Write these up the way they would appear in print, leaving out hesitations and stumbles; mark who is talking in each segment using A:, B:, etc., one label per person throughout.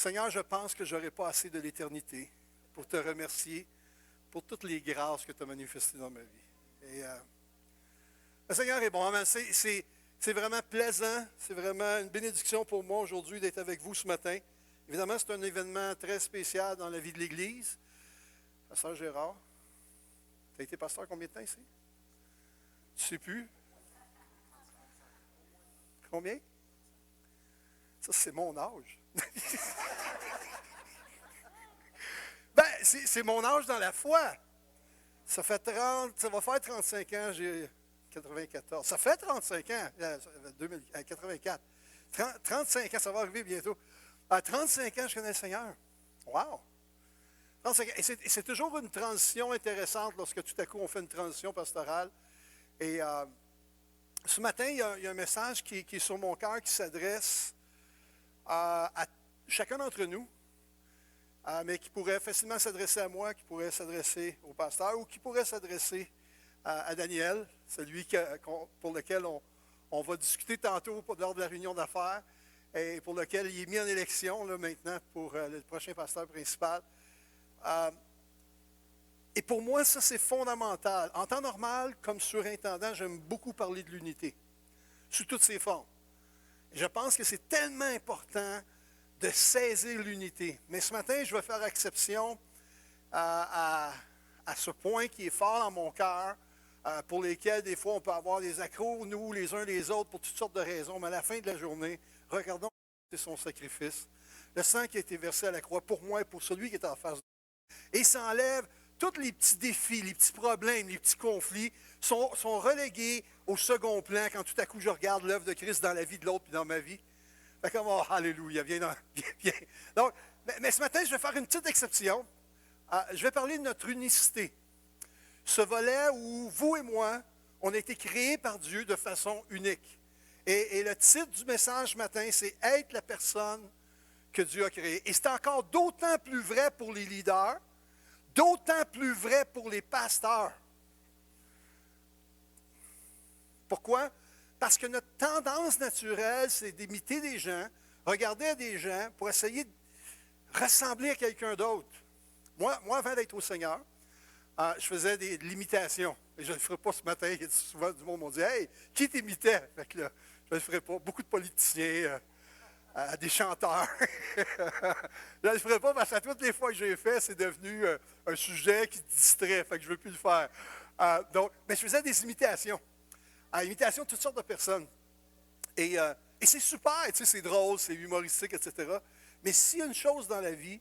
A: Seigneur, je pense que je n'aurai pas assez de l'éternité pour te remercier pour toutes les grâces que tu as manifestées dans ma vie. Et le Seigneur est bon. Amen. C'est vraiment plaisant, c'est vraiment une bénédiction pour moi aujourd'hui d'être avec vous ce matin. Évidemment, c'est un événement très spécial dans la vie de l'Église. Pasteur Gérard, tu as été pasteur combien de temps ici? Tu ne sais plus? Combien? Ça, c'est mon âge. C'est mon âge dans la foi. Ça va faire 35 ans, j'ai 94. Ça fait 35 ans, 84. 35 ans, ça va arriver bientôt. À 35 ans, je connais le Seigneur. Wow! 35 ans. Et c'est toujours une transition intéressante lorsque tout à coup on fait une transition pastorale. Et ce matin, il y a un message qui est sur mon cœur qui s'adresse à chacun d'entre nous, mais qui pourrait facilement s'adresser à moi, qui pourrait s'adresser au pasteur ou qui pourrait s'adresser à Daniel, celui pour lequel on va discuter tantôt lors de la réunion d'affaires et pour lequel il est mis en élection là, maintenant pour le prochain pasteur principal. Et pour moi, ça, c'est fondamental. En temps normal, comme surintendant, j'aime beaucoup parler de l'unité, sous toutes ses formes. Je pense que c'est tellement important de saisir l'unité. Mais ce matin, je vais faire exception à ce point qui est fort dans mon cœur, pour lesquels des fois on peut avoir des accros, nous, les uns les autres, pour toutes sortes de raisons. Mais à la fin de la journée, regardons son sacrifice. Le sang qui a été versé à la croix pour moi et pour celui qui est en face de moi. Et ça enlève tous les petits défis, les petits problèmes, les petits conflits sont relégués au second plan quand tout à coup je regarde l'œuvre de Christ dans la vie de l'autre puis dans ma vie. Fait comme, oh, alléluia, viens. Donc, mais ce matin, je vais faire une petite exception. Je vais parler de notre unicité. Ce volet où vous et moi, on a été créés par Dieu de façon unique. Et le titre du message ce matin, c'est « Être la personne que Dieu a créée ». Et c'est encore d'autant plus vrai pour les leaders, d'autant plus vrai pour les pasteurs. Pourquoi? Parce que notre tendance naturelle, c'est d'imiter des gens, regarder des gens pour essayer de ressembler à quelqu'un d'autre. Moi, avant d'être au Seigneur, je faisais de l'imitation. Et je ne le ferai pas ce matin. Il y a souvent du monde qui m'ont dit « Hey, qui t'imitait? » Fait que là, je ne le ferai pas. Beaucoup de politiciens, des chanteurs. Je ne le ferai pas parce que toutes les fois que j'ai fait, c'est devenu un sujet qui distrait. Fait que je ne veux plus le faire. Mais je faisais des imitations. Imitation de toutes sortes de personnes. Et c'est super, tu sais, c'est drôle, c'est humoristique, etc. Mais s'il y a une chose dans la vie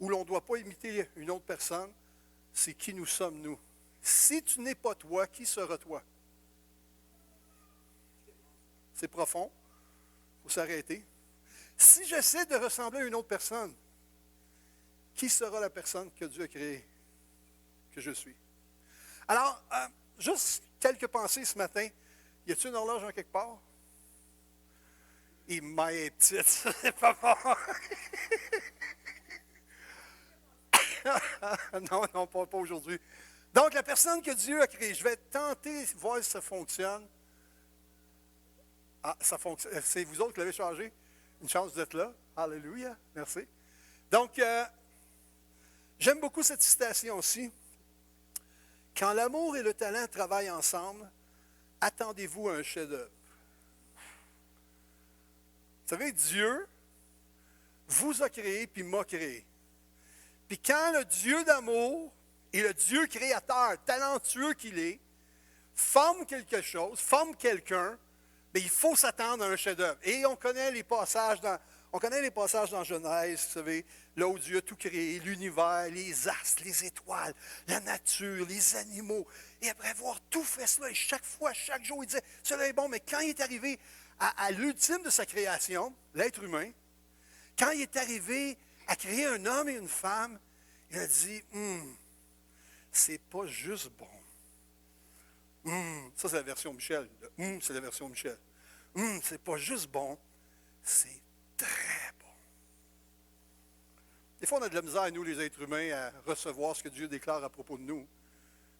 A: où l'on ne doit pas imiter une autre personne, c'est qui nous sommes, nous. Si tu n'es pas toi, qui sera toi? C'est profond. Il faut s'arrêter. Si j'essaie de ressembler à une autre personne, qui sera la personne que Dieu a créée, que je suis? Alors, juste quelques pensées ce matin. Y a-t-il une horloge en quelque part? Il m'a petite, c'est pas bon. non, pas aujourd'hui. Donc, la personne que Dieu a créée, je vais tenter de voir si ça fonctionne. Ah, ça fonctionne. C'est vous autres qui l'avez changé. Une chance d'être là. Alléluia. Merci. Donc, j'aime beaucoup cette citation aussi. Quand l'amour et le talent travaillent ensemble, attendez-vous à un chef-d'œuvre. Vous savez, Dieu vous a créé puis m'a créé. Puis quand le Dieu d'amour et le Dieu créateur, talentueux qu'il est, forme quelque chose, forme quelqu'un, bien, il faut s'attendre à un chef-d'œuvre. Et on connaît les passages dans Genèse, vous savez, là où Dieu a tout créé, l'univers, les astres, les étoiles, la nature, les animaux. Et après avoir tout fait cela, et chaque fois, chaque jour, il disait, cela est bon, mais quand il est arrivé à l'ultime de sa création, l'être humain, quand il est arrivé à créer un homme et une femme, il a dit, c'est pas juste bon. Ça, c'est la version Michel. C'est la version Michel. C'est pas juste bon, c'est très bon. Des fois, on a de la misère, nous, les êtres humains, à recevoir ce que Dieu déclare à propos de nous.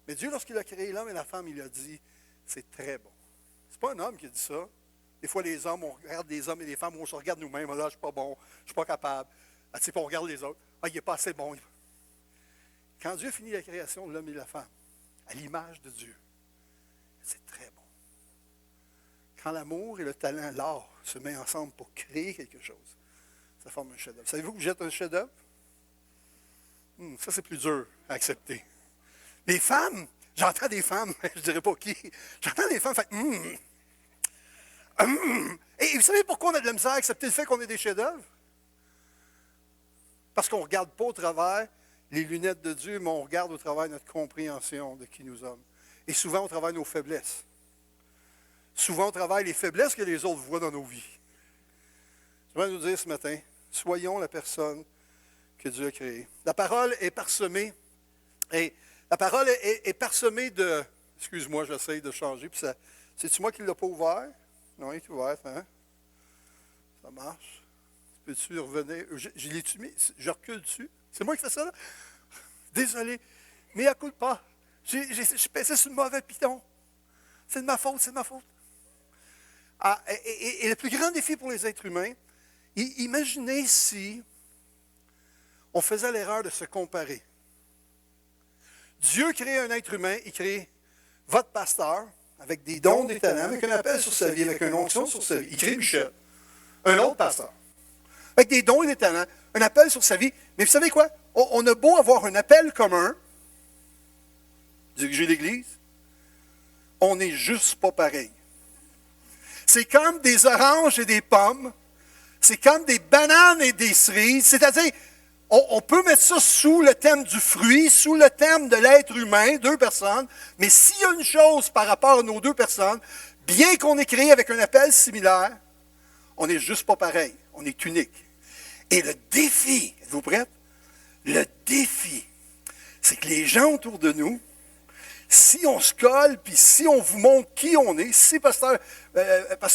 A: Mais Dieu, lorsqu'il a créé l'homme et la femme, il a dit, c'est très bon. C'est pas un homme qui a dit ça. Des fois, les hommes, on regarde les hommes et les femmes, on se regarde nous-mêmes, là, je ne suis pas bon, je ne suis pas capable. Ah, tu sais, puis on regarde les autres. Ah, il n'est pas assez bon. Quand Dieu finit la création de l'homme et de la femme, à l'image de Dieu, c'est très bon. Quand l'amour et le talent, l'art, se mettent ensemble pour créer quelque chose, ça forme un chef-d'œuvre. Savez-vous que vous êtes un chef-d'œuvre? Ça, c'est plus dur à accepter. Les femmes, j'entends des femmes, je ne dirais pas qui, j'entends des femmes faire Et vous savez pourquoi on a de la misère à accepter le fait qu'on est des chefs-d'œuvre? Parce qu'on ne regarde pas au travers les lunettes de Dieu, mais on regarde au travers notre compréhension de qui nous sommes. Et souvent, on travaille nos faiblesses. Souvent, on travaille les faiblesses que les autres voient dans nos vies. Je vais nous dire ce matin, soyons la personne que Dieu a créée. La parole est parsemée, et la parole est parsemée de... Excuse-moi, j'essaie de changer, puis ça... C'est-tu moi qui ne l'ai pas ouvert? Non, il est ouvert, hein? Ça marche. Peux-tu revenir? Je l'ai-tu mis? Je recule dessus? C'est moi qui fais ça, là? Désolé. Mais à coup de pas. J'ai passé sur le mauvais piton. C'est de ma faute, c'est de ma faute. Ah, et le plus grand défi pour les êtres humains, imaginez si on faisait l'erreur de se comparer. Dieu crée un être humain, il crée votre pasteur, avec des dons, des talents, avec un appel sur sa vie, avec une onction sur sa vie. Il crée Michel, un autre pasteur, avec des dons et des talents, un appel sur sa vie. Mais vous savez quoi? On a beau avoir un appel commun, diriger l'Église, on n'est juste pas pareil. C'est comme des oranges et des pommes, c'est comme des bananes et des cerises, c'est-à-dire, on peut mettre ça sous le thème du fruit, sous le thème de l'être humain, deux personnes, mais s'il y a une chose par rapport à nos deux personnes, bien qu'on ait créé avec un appel similaire, on n'est juste pas pareil, on est unique. Et le défi, êtes-vous prêts? Le défi, c'est que les gens autour de nous, si on se colle, puis si on vous montre qui on est, si Pasteur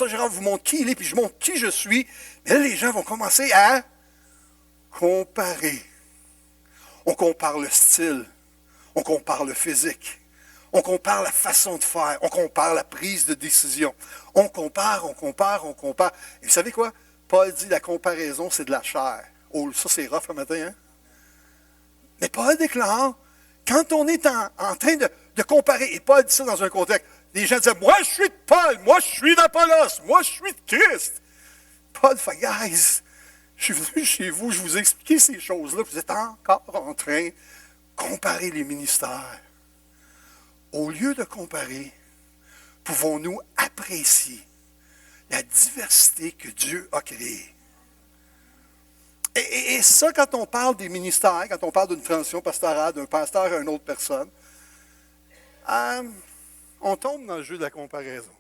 A: Gérard vous montre qui il est, puis je montre qui je suis, mais là, les gens vont commencer à comparer. On compare le style, on compare le physique, on compare la façon de faire, on compare la prise de décision. On compare. Et vous savez quoi? Paul dit la comparaison, c'est de la chair. Oh, ça, c'est rough un matin, hein? Mais Paul déclare, quand on est en train de comparer, et Paul dit ça dans un contexte, les gens disent, moi, je suis de Paul, moi, je suis d'Apollos, moi, je suis de Christ. Paul fait, guys, je suis venu chez vous, je vous ai expliqué ces choses-là, vous êtes encore en train de comparer les ministères. Au lieu de comparer, pouvons-nous apprécier la diversité que Dieu a créée? Et ça, quand on parle des ministères, quand on parle d'une transition pastorale, d'un pasteur à une autre personne, on tombe dans le jeu de la comparaison.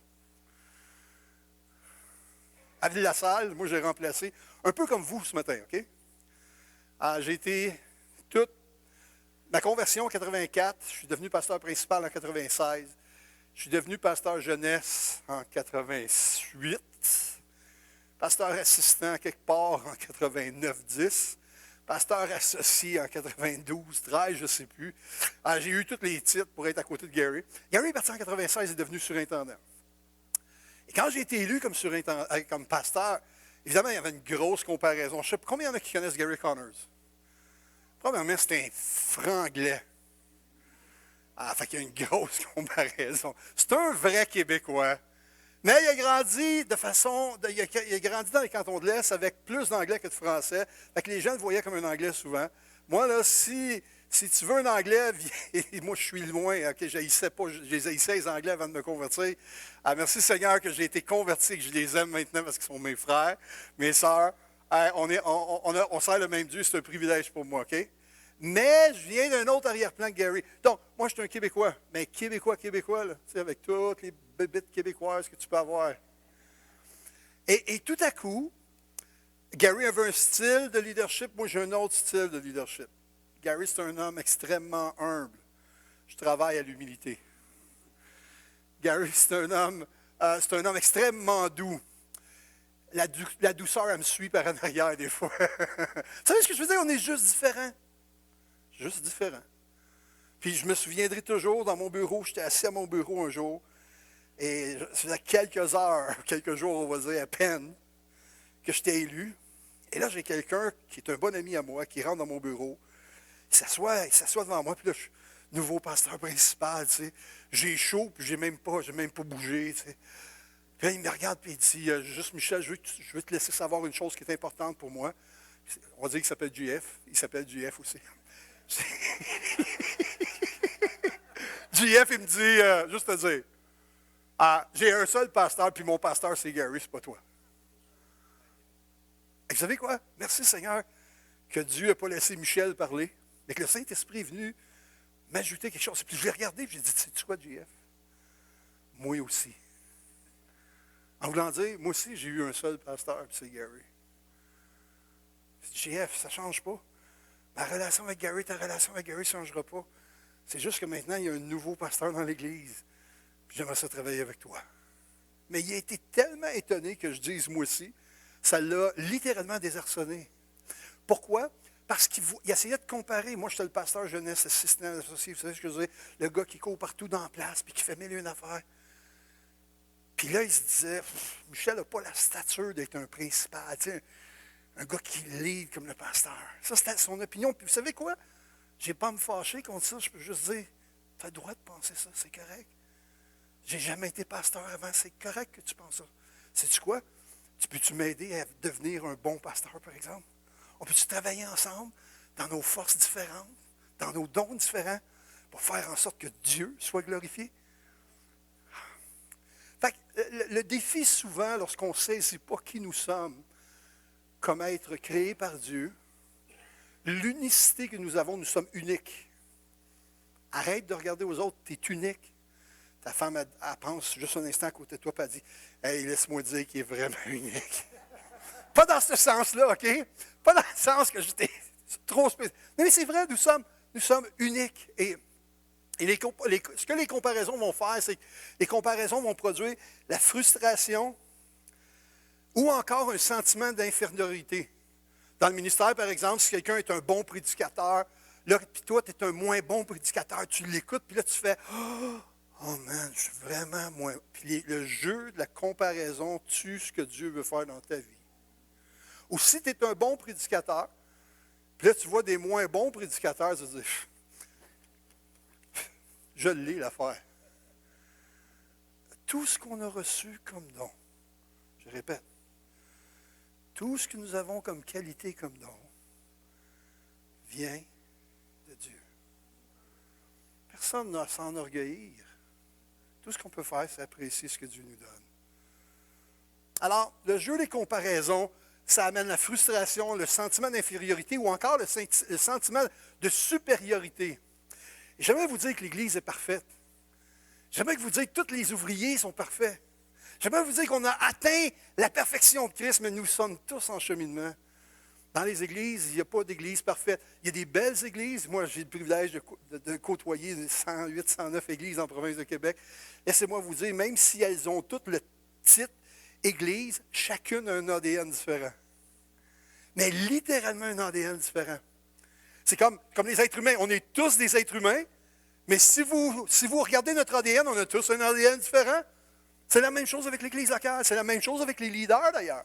A: À Ville-la-Salle, moi j'ai remplacé, un peu comme vous ce matin, OK? J'ai été toute ma conversion en 84, je suis devenu pasteur principal en 96, je suis devenu pasteur jeunesse en 88, pasteur assistant quelque part en 89-10, pasteur associé en 92-13, je ne sais plus. J'ai eu tous les titres pour être à côté de Gary. Gary est parti en 96 et est devenu surintendant. Et quand j'ai été élu comme pasteur, évidemment, il y avait une grosse comparaison. Je ne sais pas combien il y en a qui connaissent Gary Connors. Premièrement, c'est un franglais. Fait qu'il y a une grosse comparaison. C'est un vrai Québécois. Mais il a grandi il a grandi dans les cantons de l'Est avec plus d'anglais que de français. Fait que les gens le voyaient comme un anglais souvent. Moi, là, si tu veux un anglais, moi, je suis loin. Okay, je les haïssais les anglais avant de me convertir. Merci Seigneur que j'ai été converti et que je les aime maintenant parce qu'ils sont mes frères, mes sœurs. On sert le même Dieu, c'est un privilège pour moi, OK? Mais je viens d'un autre arrière-plan que Gary. Donc, moi, je suis un Québécois. Mais Québécois, là, tu sais, avec toutes les bébites québécoises que tu peux avoir. Et tout à coup, Gary avait un style de leadership, moi, j'ai un autre style de leadership. Gary, c'est un homme extrêmement humble. Je travaille à l'humilité. Gary, c'est un homme extrêmement doux. La douceur, elle me suit par en arrière des fois. Vous savez ce que je veux dire? On est juste différents. Juste différent. Puis je me souviendrai toujours, dans mon bureau, j'étais assis à mon bureau un jour, et ça faisait quelques heures, quelques jours, on va dire, à peine, que j'étais élu. Et là, j'ai quelqu'un qui est un bon ami à moi, qui rentre dans mon bureau. Il s'assoit devant moi, puis là, je suis nouveau pasteur principal, tu sais. J'ai chaud, puis j'ai même pas bougé, tu sais. Puis là, il me regarde, puis il dit, juste Michel, je veux te laisser savoir une chose qui est importante pour moi. On va dire qu'il s'appelle JF. Il s'appelle JF aussi. JF, il me dit, juste te dire, j'ai un seul pasteur, puis mon pasteur, c'est Gary, c'est pas toi. Et vous savez quoi? Merci Seigneur que Dieu n'a pas laissé Michel parler, mais que le Saint-Esprit est venu m'ajouter quelque chose. Puis je l'ai regardé, puis j'ai dit, sais-tu quoi, JF? Moi aussi. En voulant dire, moi aussi, j'ai eu un seul pasteur, puis c'est Gary. JF, ça ne change pas. Ma relation avec Gary, ta relation avec Gary ne changera pas. C'est juste que maintenant, il y a un nouveau pasteur dans l'Église. Puis j'aimerais ça travailler avec toi. Mais il a été tellement étonné que je dise moi aussi, ça l'a littéralement désarçonné. Pourquoi? Parce qu'il essayait de comparer. Moi, j'étais le pasteur jeunesse, assistant associé, vous savez ce que je veux dire? Le gars qui court partout dans la place, puis qui fait mille et une affaires. Puis là, il se disait, Michel n'a pas la stature d'être un principal, tu sais, un gars qui lead comme le pasteur. Ça, c'était son opinion. Puis vous savez quoi? Je n'ai pas à me fâcher contre ça. Je peux juste dire, tu as le droit de penser ça, c'est correct. J'ai jamais été pasteur avant, c'est correct que tu penses ça. Sais-tu quoi? Peux-tu m'aider à devenir un bon pasteur, par exemple? On peut-tu travailler ensemble dans nos forces différentes, dans nos dons différents, pour faire en sorte que Dieu soit glorifié? Fait que le défi souvent, lorsqu'on ne saisit pas qui nous sommes comme être créés par Dieu, l'unicité que nous avons, nous sommes uniques. Arrête de regarder aux autres, tu es unique. Ta femme, elle pense juste un instant à côté de toi, et elle dit, « Hey, laisse-moi dire qu'il est vraiment unique. » Pas dans ce sens-là, OK? Pas dans le sens que j'étais trop spécial. Mais c'est vrai, nous sommes uniques. Et ce que les comparaisons vont faire, c'est que les comparaisons vont produire la frustration ou encore un sentiment d'infériorité. Dans le ministère, par exemple, si quelqu'un est un bon prédicateur, là, puis toi, tu es un moins bon prédicateur, tu l'écoutes, puis là, tu fais Oh man, je suis vraiment moins. Puis le jeu de la comparaison tue ce que Dieu veut faire dans ta vie. Ou si tu es un bon prédicateur, puis là, tu vois des moins bons prédicateurs, tu te dis je l'ai l'affaire. Tout ce qu'on a reçu comme don, je répète, tout ce que nous avons comme qualité, comme don, vient de Dieu. Personne n'a à s'enorgueillir. Tout ce qu'on peut faire, c'est apprécier ce que Dieu nous donne. Alors, le jeu des comparaisons, ça amène la frustration, le sentiment d'infériorité ou encore le sentiment de supériorité. Et j'aimerais vous dire que l'Église est parfaite. J'aimerais vous dire que tous les ouvriers sont parfaits. J'aimerais vous dire qu'on a atteint la perfection de Christ, mais nous sommes tous en cheminement. Dans les églises, il n'y a pas d'église parfaite. Il y a des belles églises. Moi, j'ai le privilège de côtoyer 108, 109 églises en province de Québec. Laissez-moi vous dire, même si elles ont toutes le titre Église, chacune a un ADN différent. Mais littéralement un ADN différent. C'est comme les êtres humains. On est tous des êtres humains, mais si vous regardez notre ADN, on a tous un ADN différent. C'est la même chose avec l'Église locale. C'est la même chose avec les leaders, d'ailleurs.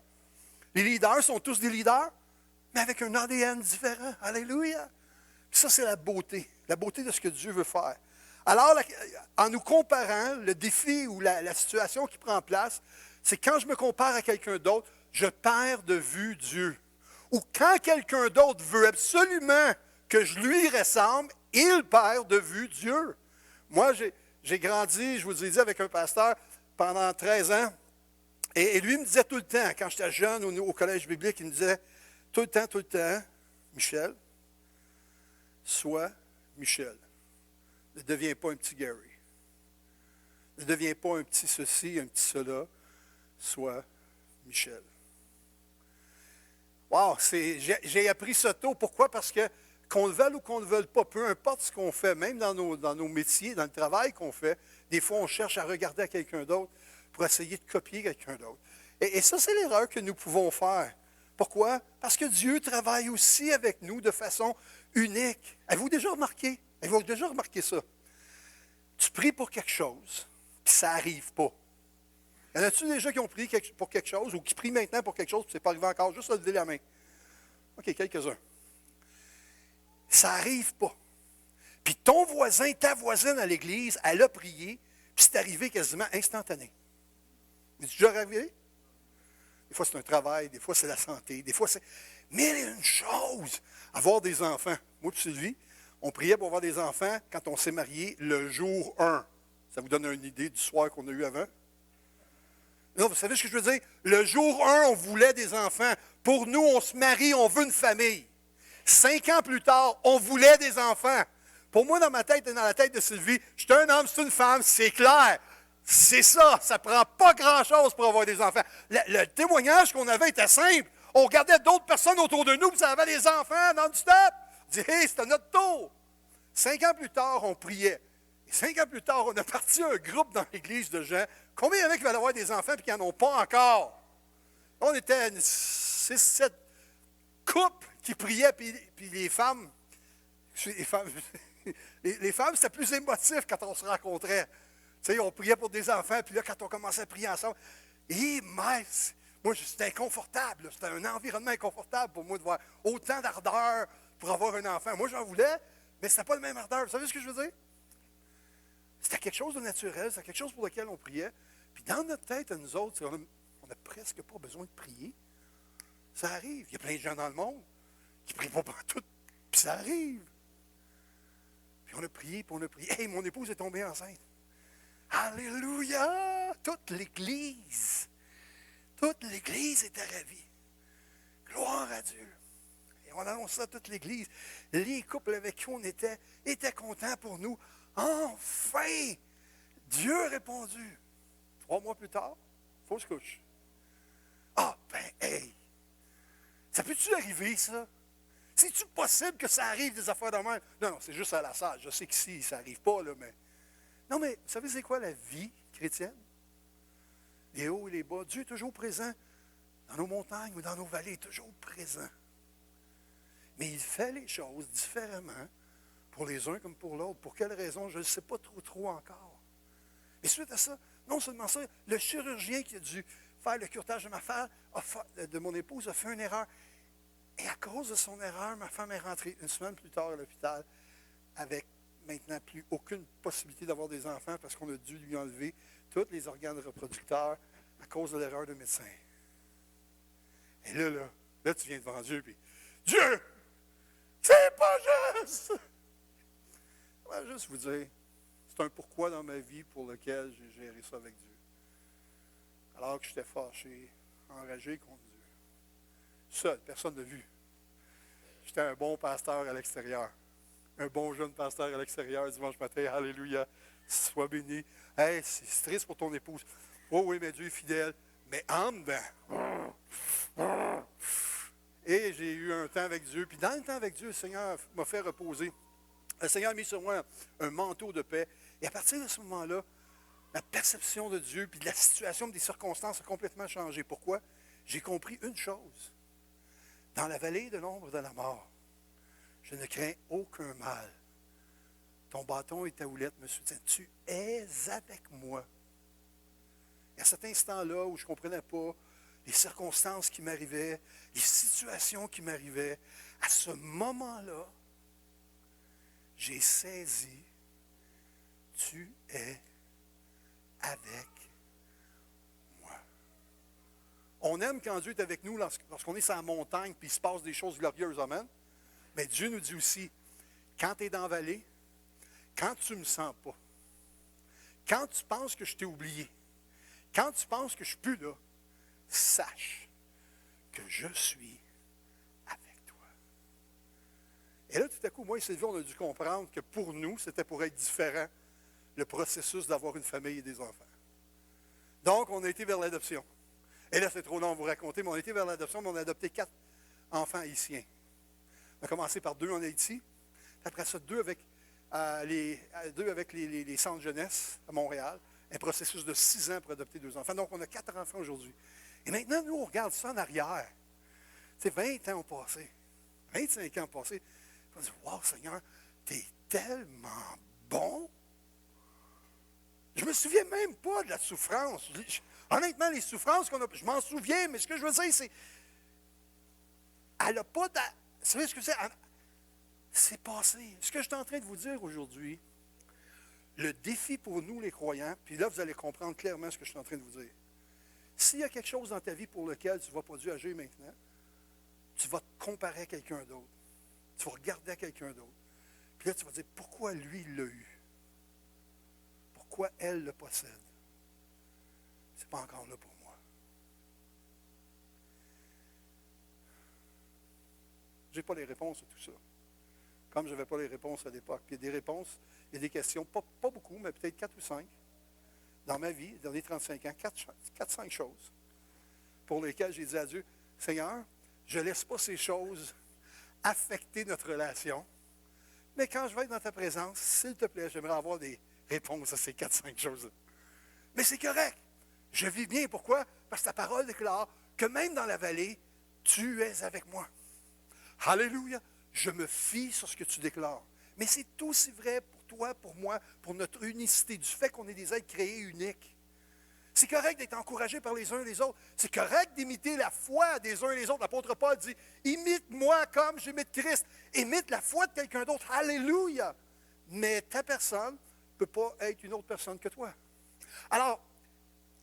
A: Les leaders sont tous des leaders, mais avec un ADN différent. Alléluia! Puis ça, c'est la beauté de ce que Dieu veut faire. Alors, en nous comparant, le défi ou la situation qui prend place, c'est quand je me compare à quelqu'un d'autre, je perds de vue Dieu. Ou quand quelqu'un d'autre veut absolument que je lui ressemble, il perd de vue Dieu. Moi, j'ai grandi, je vous ai dit, avec un pasteur pendant 13 ans, et lui me disait tout le temps, quand j'étais jeune au collège biblique, il me disait tout le temps, Michel, sois Michel. Ne deviens pas un petit Gary. Ne deviens pas un petit ceci, un petit cela. Sois Michel. Wow, j'ai appris ça tôt. Pourquoi? Parce que qu'on le veuille ou qu'on ne le veuille pas, peu importe ce qu'on fait, même dans nos métiers, dans le travail qu'on fait, des fois on cherche à regarder à quelqu'un d'autre pour essayer de copier quelqu'un d'autre. Et ça, c'est l'erreur que nous pouvons faire. Pourquoi? Parce que Dieu travaille aussi avec nous de façon unique. Avez-vous déjà remarqué? Avez-vous déjà remarqué ça? Tu pries pour quelque chose, puis ça n'arrive pas. Y en a-tu déjà qui ont prié pour quelque chose ou qui prient maintenant pour quelque chose, puis ce n'est pas arrivé encore, juste à lever la main? OK, quelques-uns. Ça n'arrive pas. Puis ton voisin, ta voisine à l'église, elle a prié, puis c'est arrivé quasiment instantané. Es-tu déjà arrivé? Des fois, c'est un travail, des fois, c'est la santé, des fois, c'est mille et une choses. Avoir des enfants. Moi et Sylvie, on priait pour avoir des enfants quand on s'est mariés le jour 1. Ça vous donne une idée du soir qu'on a eu avant? Non, vous savez ce que je veux dire? Le jour 1, on voulait des enfants. Pour nous, on se marie, on veut une famille. 5 ans plus tard, on voulait des enfants. Pour moi, dans ma tête et dans la tête de Sylvie, je suis un homme, c'est une femme, c'est clair. C'est ça, ça ne prend pas grand-chose pour avoir des enfants. Le témoignage qu'on avait était simple. On regardait d'autres personnes autour de nous, puis ça avait des enfants non-stop. On dit, hey, c'était notre tour. 5 ans plus tard, on priait. Et 5 ans plus tard, on a parti un groupe dans l'église de gens. Combien il y en a qui veulent avoir des enfants et qui n'en ont pas encore? On était 6, 7 couples qui priaient, puis les femmes, les femmes, c'était plus émotif quand on se rencontrait. Tu sais, on priait pour des enfants, puis là, quand on commençait à prier ensemble, moi, c'était inconfortable. C'était un environnement inconfortable pour moi de voir autant d'ardeur pour avoir un enfant. Moi, j'en voulais, mais ce n'était pas le même ardeur. Vous savez ce que je veux dire? C'était quelque chose de naturel, c'était quelque chose pour lequel on priait. Puis dans notre tête, à nous autres, on n'a presque pas besoin de prier. Ça arrive. Il y a plein de gens dans le monde qui ne prient pas partout, puis ça arrive. Puis on a prié, puis on a prié. Hey, mon épouse est tombée enceinte. Alléluia! Toute l'Église était ravie. Gloire à Dieu. Et on annonce ça à toute l'Église. Les couples avec qui on étaient contents pour nous. Enfin! Dieu a répondu. 3 mois plus tard, fausse couche. Ah, ben, hey! Ça peut-tu arriver, ça? C'est-tu possible que ça arrive des affaires de même? Non, c'est juste à la salle. Je sais qu'ici, ça n'arrive pas, là, mais... Non, mais vous savez, c'est quoi la vie chrétienne? Les hauts et les bas. Dieu est toujours présent dans nos montagnes ou dans nos vallées, toujours présent. Mais il fait les choses différemment pour les uns comme pour l'autre. Pour quelle raison? Je ne sais pas trop encore. Et suite à ça, non seulement ça, le chirurgien qui a dû faire le curetage de ma femme, de mon épouse, a fait une erreur. Et à cause de son erreur, ma femme est rentrée une semaine plus tard à l'hôpital avec maintenant plus aucune possibilité d'avoir des enfants parce qu'on a dû lui enlever tous les organes reproducteurs à cause de l'erreur de médecin. Et là, tu viens devant Dieu, puis Dieu, c'est pas juste! Je vais juste vous dire, c'est un pourquoi dans ma vie pour lequel j'ai géré ça avec Dieu. Alors que j'étais fâché, enragé contre Dieu. Seul, personne n'a vu. J'étais un bon pasteur à l'extérieur. Un bon jeune pasteur à l'extérieur dimanche matin. Alléluia. Sois béni. Hey, c'est triste pour ton épouse. Oh oui, mais Dieu est fidèle. Mais en dedans. Et j'ai eu un temps avec Dieu. Puis dans le temps avec Dieu, le Seigneur m'a fait reposer. Le Seigneur a mis sur moi un manteau de paix. Et à partir de ce moment-là, ma perception de Dieu, puis de la situation, des circonstances a complètement changé. Pourquoi? J'ai compris une chose. Dans la vallée de l'ombre de la mort, je ne crains aucun mal. Ton bâton et ta houlette me soutiennent. Tu es avec moi. Et à cet instant-là où je ne comprenais pas les circonstances qui m'arrivaient, les situations qui m'arrivaient, à ce moment-là, j'ai saisi, tu es avec moi. On aime quand Dieu est avec nous lorsqu'on est sur la montagne et il se passe des choses glorieuses. Amen. Mais Dieu nous dit aussi, quand tu es dans la vallée, quand tu ne me sens pas, quand tu penses que je t'ai oublié, quand tu penses que je ne suis plus là, sache que je suis avec toi. Et là, tout à coup, moi et Sylvie, on a dû comprendre que pour nous, c'était pour être différent, le processus d'avoir une famille et des enfants. Donc, on a été vers l'adoption. Et là, c'est trop long à vous raconter, mais on a été vers l'adoption, mais on a adopté 4 enfants haïtiens. On a commencé par 2 en Haïti, puis après ça, 2 avec les centres jeunesse à Montréal. Un processus de 6 ans pour adopter 2 enfants. Donc, on a 4 enfants aujourd'hui. Et maintenant, nous, on regarde ça en arrière. Tu sais, 20 ans ont passé. 25 ans ont passé. On dit, wow, Seigneur, tu es tellement bon. Je ne me souviens même pas de la souffrance. Honnêtement, les souffrances qu'on a, je m'en souviens, mais ce que je veux dire, c'est Elle n'a pas... Vous savez ce que c'est? C'est passé. Ce que je suis en train de vous dire aujourd'hui, le défi pour nous, les croyants, puis là, vous allez comprendre clairement ce que je suis en train de vous dire. S'il y a quelque chose dans ta vie pour lequel tu ne vas pas dû agir maintenant, tu vas te comparer à quelqu'un d'autre. Tu vas regarder à quelqu'un d'autre. Puis là, tu vas dire, pourquoi lui, il l'a eu? Pourquoi elle le possède? C'est pas encore là pour moi. Je n'ai pas les réponses à tout ça. Comme je n'avais pas les réponses à l'époque. Puis il y a des réponses, il y a des questions, pas beaucoup, mais peut-être 4 ou 5, dans ma vie, dans les 35 ans, 4-5 choses pour lesquelles j'ai dit à Dieu, Seigneur, je ne laisse pas ces choses affecter notre relation, mais quand je vais être dans ta présence, s'il te plaît, j'aimerais avoir des réponses à ces 4-5 choses-là. Mais c'est correct. Je vis bien. Pourquoi? Parce que ta parole déclare que même dans la vallée, tu es avec moi. Alléluia. Je me fie sur ce que tu déclares. Mais c'est aussi vrai pour toi, pour moi, pour notre unicité, du fait qu'on est des êtres créés uniques. C'est correct d'être encouragé par les uns et les autres. C'est correct d'imiter la foi des uns et les autres. L'apôtre Paul dit, imite-moi comme j'imite Christ. Imite la foi de quelqu'un d'autre. Alléluia. Mais ta personne ne peut pas être une autre personne que toi. Alors,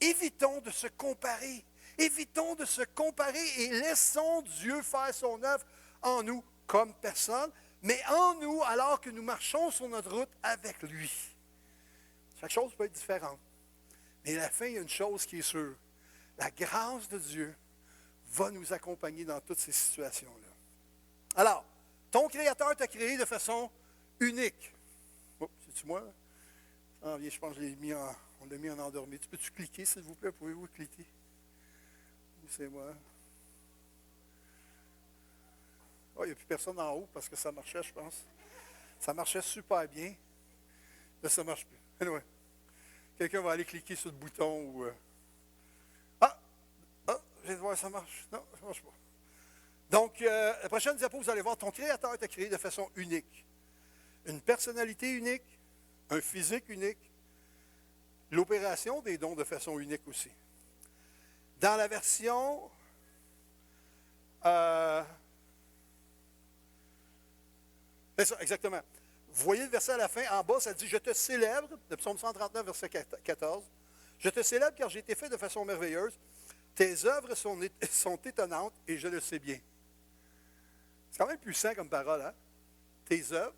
A: évitons de se comparer. Évitons de se comparer et laissons Dieu faire son œuvre en nous comme personne, mais en nous alors que nous marchons sur notre route avec lui. Chaque chose peut être différente. Mais à la fin, il y a une chose qui est sûre. La grâce de Dieu va nous accompagner dans toutes ces situations-là. Alors, ton Créateur t'a créé de façon unique. Oh, c'est-tu moi? Ah, bien, je pense que on l'a mis en endormi. Peux-tu cliquer, s'il vous plaît? Pouvez-vous cliquer? C'est moi. Oh, il n'y a plus personne en haut parce que ça marchait, je pense. Ça marchait super bien. Là, ça ne marche plus. Anyway. Quelqu'un va aller cliquer sur le bouton ou... Ah! Je viens de voir, ça marche. Non, ça ne marche pas. Donc, la prochaine diapo, vous allez voir, ton Créateur t'a créé de façon unique. Une personnalité unique, un physique unique, l'opération des dons de façon unique aussi. Dans la version... c'est ça, exactement. Vous voyez le verset à la fin, en bas, ça dit « Je te célèbre », de Psaume 139, verset 14. « Je te célèbre car j'ai été fait de façon merveilleuse. Tes œuvres sont étonnantes et je le sais bien. » C'est quand même puissant comme parole, hein? Tes œuvres.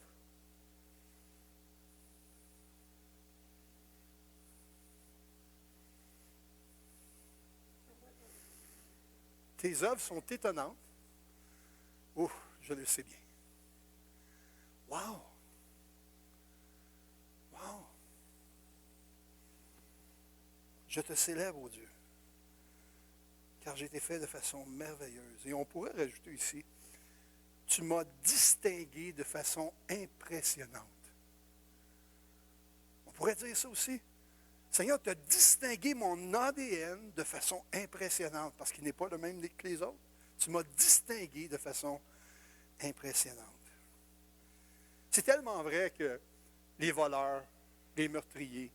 A: Tes œuvres sont étonnantes. Oh, je le sais bien. Wow! Wow! Je te célèbre, ô Dieu, car j'ai été fait de façon merveilleuse. Et on pourrait rajouter ici, tu m'as distingué de façon impressionnante. On pourrait dire ça aussi. Seigneur, tu as distingué mon ADN de façon impressionnante, parce qu'il n'est pas le même que les autres. Tu m'as distingué de façon impressionnante. C'est tellement vrai que les voleurs, les meurtriers,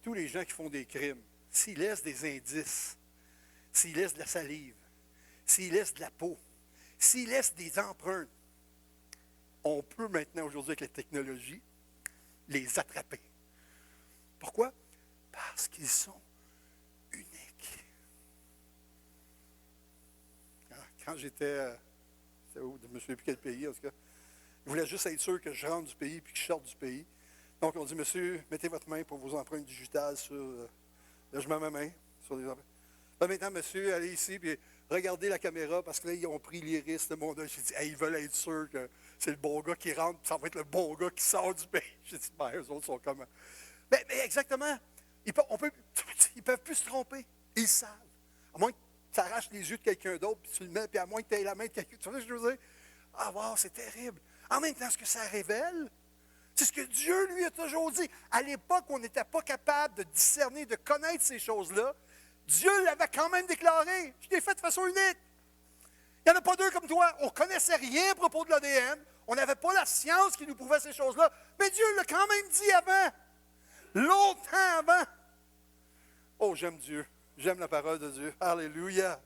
A: tous les gens qui font des crimes, s'ils laissent des indices, s'ils laissent de la salive, s'ils laissent de la peau, s'ils laissent des empreintes, on peut maintenant, aujourd'hui, avec la technologie, les attraper. Pourquoi? Parce qu'ils sont uniques. Quand j'étais, je ne me souviens plus quel pays, en tout cas, je voulais juste être sûr que je rentre du pays puis que je sorte du pays. Donc, on dit, monsieur, mettez votre main pour vos empreintes digitales sur... là, je mets ma main sur les empreintes. Là, maintenant, monsieur, allez ici, puis regardez la caméra, parce que là, ils ont pris l'iris de mon œil. J'ai dit, hey, ils veulent être sûrs que c'est le bon gars qui rentre, puis ça va être le bon gars qui sort du pays. J'ai dit, ben, eux autres sont comme... Mais exactement. Ils ne peuvent plus se tromper. Ils savent. À moins que tu arraches les yeux de quelqu'un d'autre, puis tu le mets, puis à moins que tu aies la main de quelqu'un. Tu vois ce que je veux dire? Ah, wow, c'est terrible. En même temps, ce que ça révèle, c'est ce que Dieu lui a toujours dit. À l'époque, on n'était pas capable de discerner, de connaître ces choses-là. Dieu l'avait quand même déclaré. Je t'ai fait de façon unique. Il n'y en a pas deux comme toi. On ne connaissait rien à propos de l'ADN. On n'avait pas la science qui nous prouvait ces choses-là. Mais Dieu l'a quand même dit avant. Longtemps avant. Oh, j'aime Dieu. J'aime la parole de Dieu. Alléluia.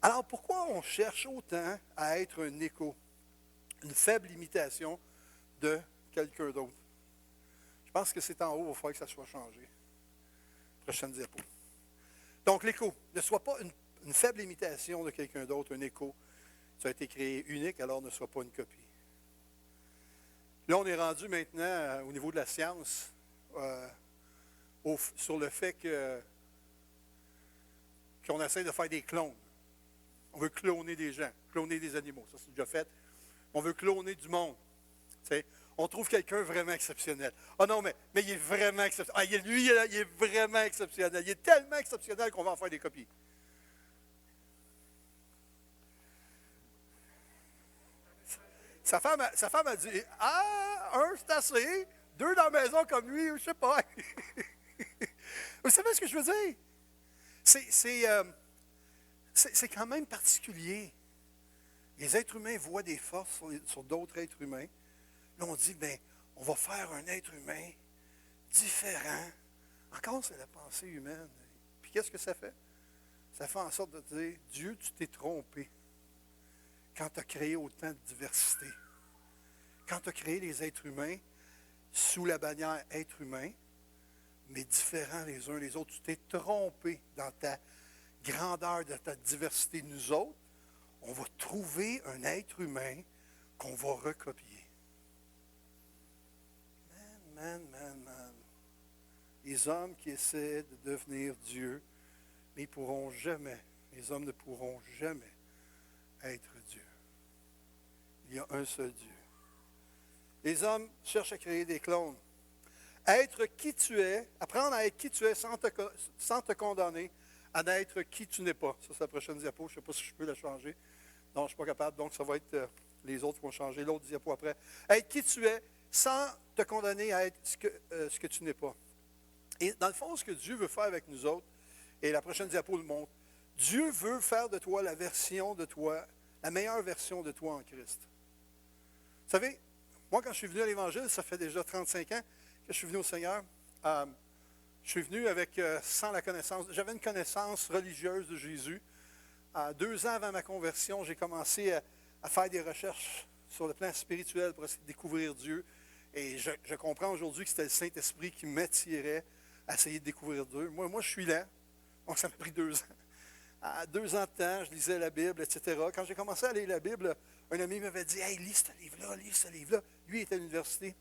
A: Alors, pourquoi on cherche autant à être un écho, une faible imitation de quelqu'un d'autre? Je pense que c'est en haut, il va falloir que ça soit changé. Prochaine diapo. Donc, l'écho. Ne sois pas une faible imitation de quelqu'un d'autre, un écho. Ça a été créé unique, alors ne sois pas une copie. Là, on est rendu maintenant au niveau de la science sur le fait qu'on essaie de faire des clones. On veut cloner des gens, cloner des animaux. Ça, c'est déjà fait. On veut cloner du monde. T'sais, on trouve quelqu'un vraiment exceptionnel. Ah non, mais il est vraiment exceptionnel. Ah, lui, il est vraiment exceptionnel. Il est tellement exceptionnel qu'on va en faire des copies. Sa femme a dit, un, c'est assez. Deux dans la maison comme lui, je sais pas. Vous savez ce que je veux dire? C'est quand même particulier. Les êtres humains voient des forces sur d'autres êtres humains. Là, on dit, bien, on va faire un être humain différent. Encore, c'est la pensée humaine. Puis qu'est-ce que ça fait? Ça fait en sorte de dire, Dieu, tu t'es trompé quand tu as créé autant de diversité. Quand tu as créé les êtres humains sous la bannière être humain, mais différents les uns les autres, tu t'es trompé dans ta grandeur, de ta diversité. Nous autres, on va trouver un être humain qu'on va recopier. Man. Les hommes qui essaient de devenir Dieu, mais ils pourront jamais, les hommes ne pourront jamais être Dieu. Il y a un seul Dieu. Les hommes cherchent à créer des clones. Être qui tu es, apprendre à être qui tu es sans te condamner à n'être qui tu n'es pas. Ça, c'est la prochaine diapo. Je ne sais pas si je peux la changer. Non, je ne suis pas capable. Donc, ça va être les autres qui vont changer. L'autre diapo après. Être qui tu es sans te condamner à être ce que tu n'es pas. Et dans le fond, ce que Dieu veut faire avec nous autres, et la prochaine diapo le montre, Dieu veut faire de toi la version de toi, la meilleure version de toi en Christ. Vous savez, moi, quand je suis venu à l'Évangile, ça fait déjà 35 ans que je suis venu au Seigneur. Je suis venu sans la connaissance. J'avais une connaissance religieuse de Jésus. 2 ans avant ma conversion, j'ai commencé à faire des recherches sur le plan spirituel pour essayer de découvrir Dieu. Et je comprends aujourd'hui que c'était le Saint-Esprit qui m'attirait à essayer de découvrir Dieu. Moi, je suis là. Donc, ça m'a pris 2 ans. 2 ans de temps, je lisais la Bible, etc. Quand j'ai commencé à lire la Bible, un ami m'avait dit « Hey, lis ce livre-là, lis ce livre-là. » Lui, il était à l'université.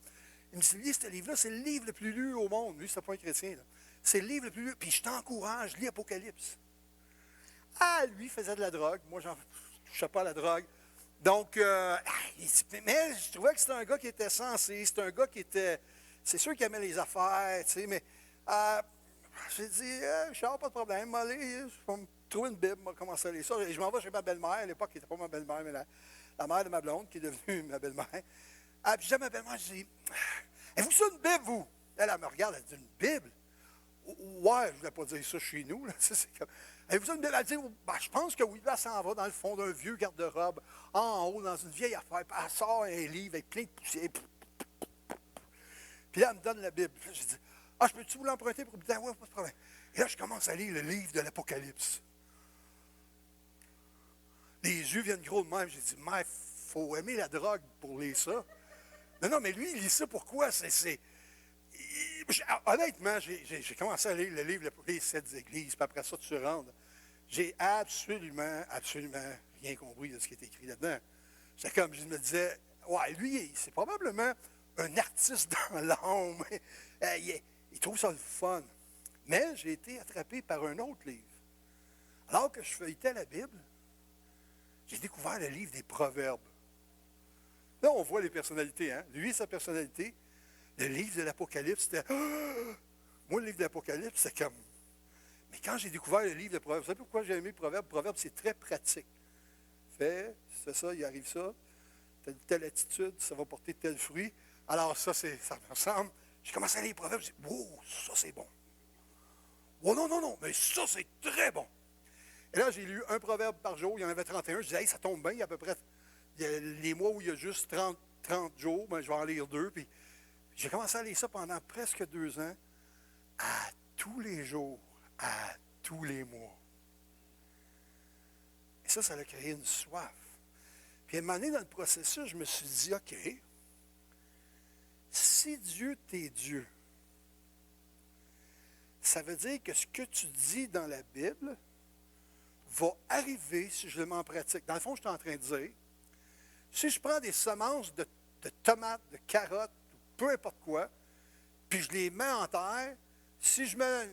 A: Il me dit « Lis ce livre-là, c'est le livre le plus lu au monde. » Lui, c'est pas un chrétien. Là. C'est le livre le plus lu. Puis je t'encourage, lis Apocalypse. Lui, il faisait de la drogue. Moi, je ne touchais pas à la drogue. Donc, mais je trouvais que c'était un gars qui était sensé. C'était un gars qui était... C'est sûr qu'il aimait les affaires, tu sais, mais... j'ai dit, je n'ai pas de problème, allez, je vais me trouver une Bible, je vais commencer à lire ça. Et je m'en vais chez ma belle-mère, à l'époque, qui n'était pas ma belle-mère, mais la mère de ma blonde, qui est devenue ma belle-mère. Puis je dis à ma belle-mère, je dis, avez-vous ça une Bible, vous? Elle me regarde, elle dit, une Bible? Ouais, je ne voulais pas dire ça chez nous. Là, c'est comme, avez-vous ça une Bible? Elle dit, je pense que oui. Là, elle s'en va dans le fond d'un vieux garde-robe, en haut, dans une vieille affaire. Puis elle sort un livre avec plein de poussière. Puis là, elle me donne la Bible. Je dis, je peux-tu vous l'emprunter pour vous dire, ouais, pas de problème. Et là, je commence à lire le livre de l'Apocalypse. Les yeux viennent gros de même. J'ai dit, mais il faut aimer la drogue pour lire ça. Non, mais lui, il lit ça pourquoi? Honnêtement, j'ai commencé à lire le livre Les 7 églises, puis après ça, tu rentres. J'ai absolument rien compris de ce qui est écrit là-dedans. C'est comme, je me disais, ouais, lui, c'est probablement un artiste dans l'âme. Il trouve ça le fun. Mais j'ai été attrapé par un autre livre. Alors que je feuilletais la Bible, j'ai découvert le livre des Proverbes. Là, on voit les personnalités. Hein? Lui, sa personnalité. Le livre de l'Apocalypse, c'était... Moi, le livre de l'Apocalypse, c'était comme... Mais quand j'ai découvert le livre de Proverbes, vous savez pourquoi j'ai aimé le Proverbe? Le Proverbe, c'est très pratique. Fais ça, il arrive ça. Telle attitude, ça va porter tel fruit. Alors ça me ressemble. J'ai commencé à lire les Proverbes, j'ai dit, wow, ça c'est bon. Oh non, mais ça c'est très bon. Et là, j'ai lu un proverbe par jour, il y en avait 31. Je disais, hey, ça tombe bien, il y a à peu près les mois où il y a juste 30 jours, ben, je vais en lire 2. Puis j'ai commencé à lire ça pendant presque 2 ans, à tous les jours, à tous les mois. Ça a créé une soif. Puis à un moment donné, dans le processus, je me suis dit, OK, si Dieu t'est Dieu, ça veut dire que ce que tu dis dans la Bible va arriver si je le mets en pratique. Dans le fond, je suis en train de dire, si je prends des semences de tomates, de carottes, peu importe quoi, puis je les mets en terre, si je mets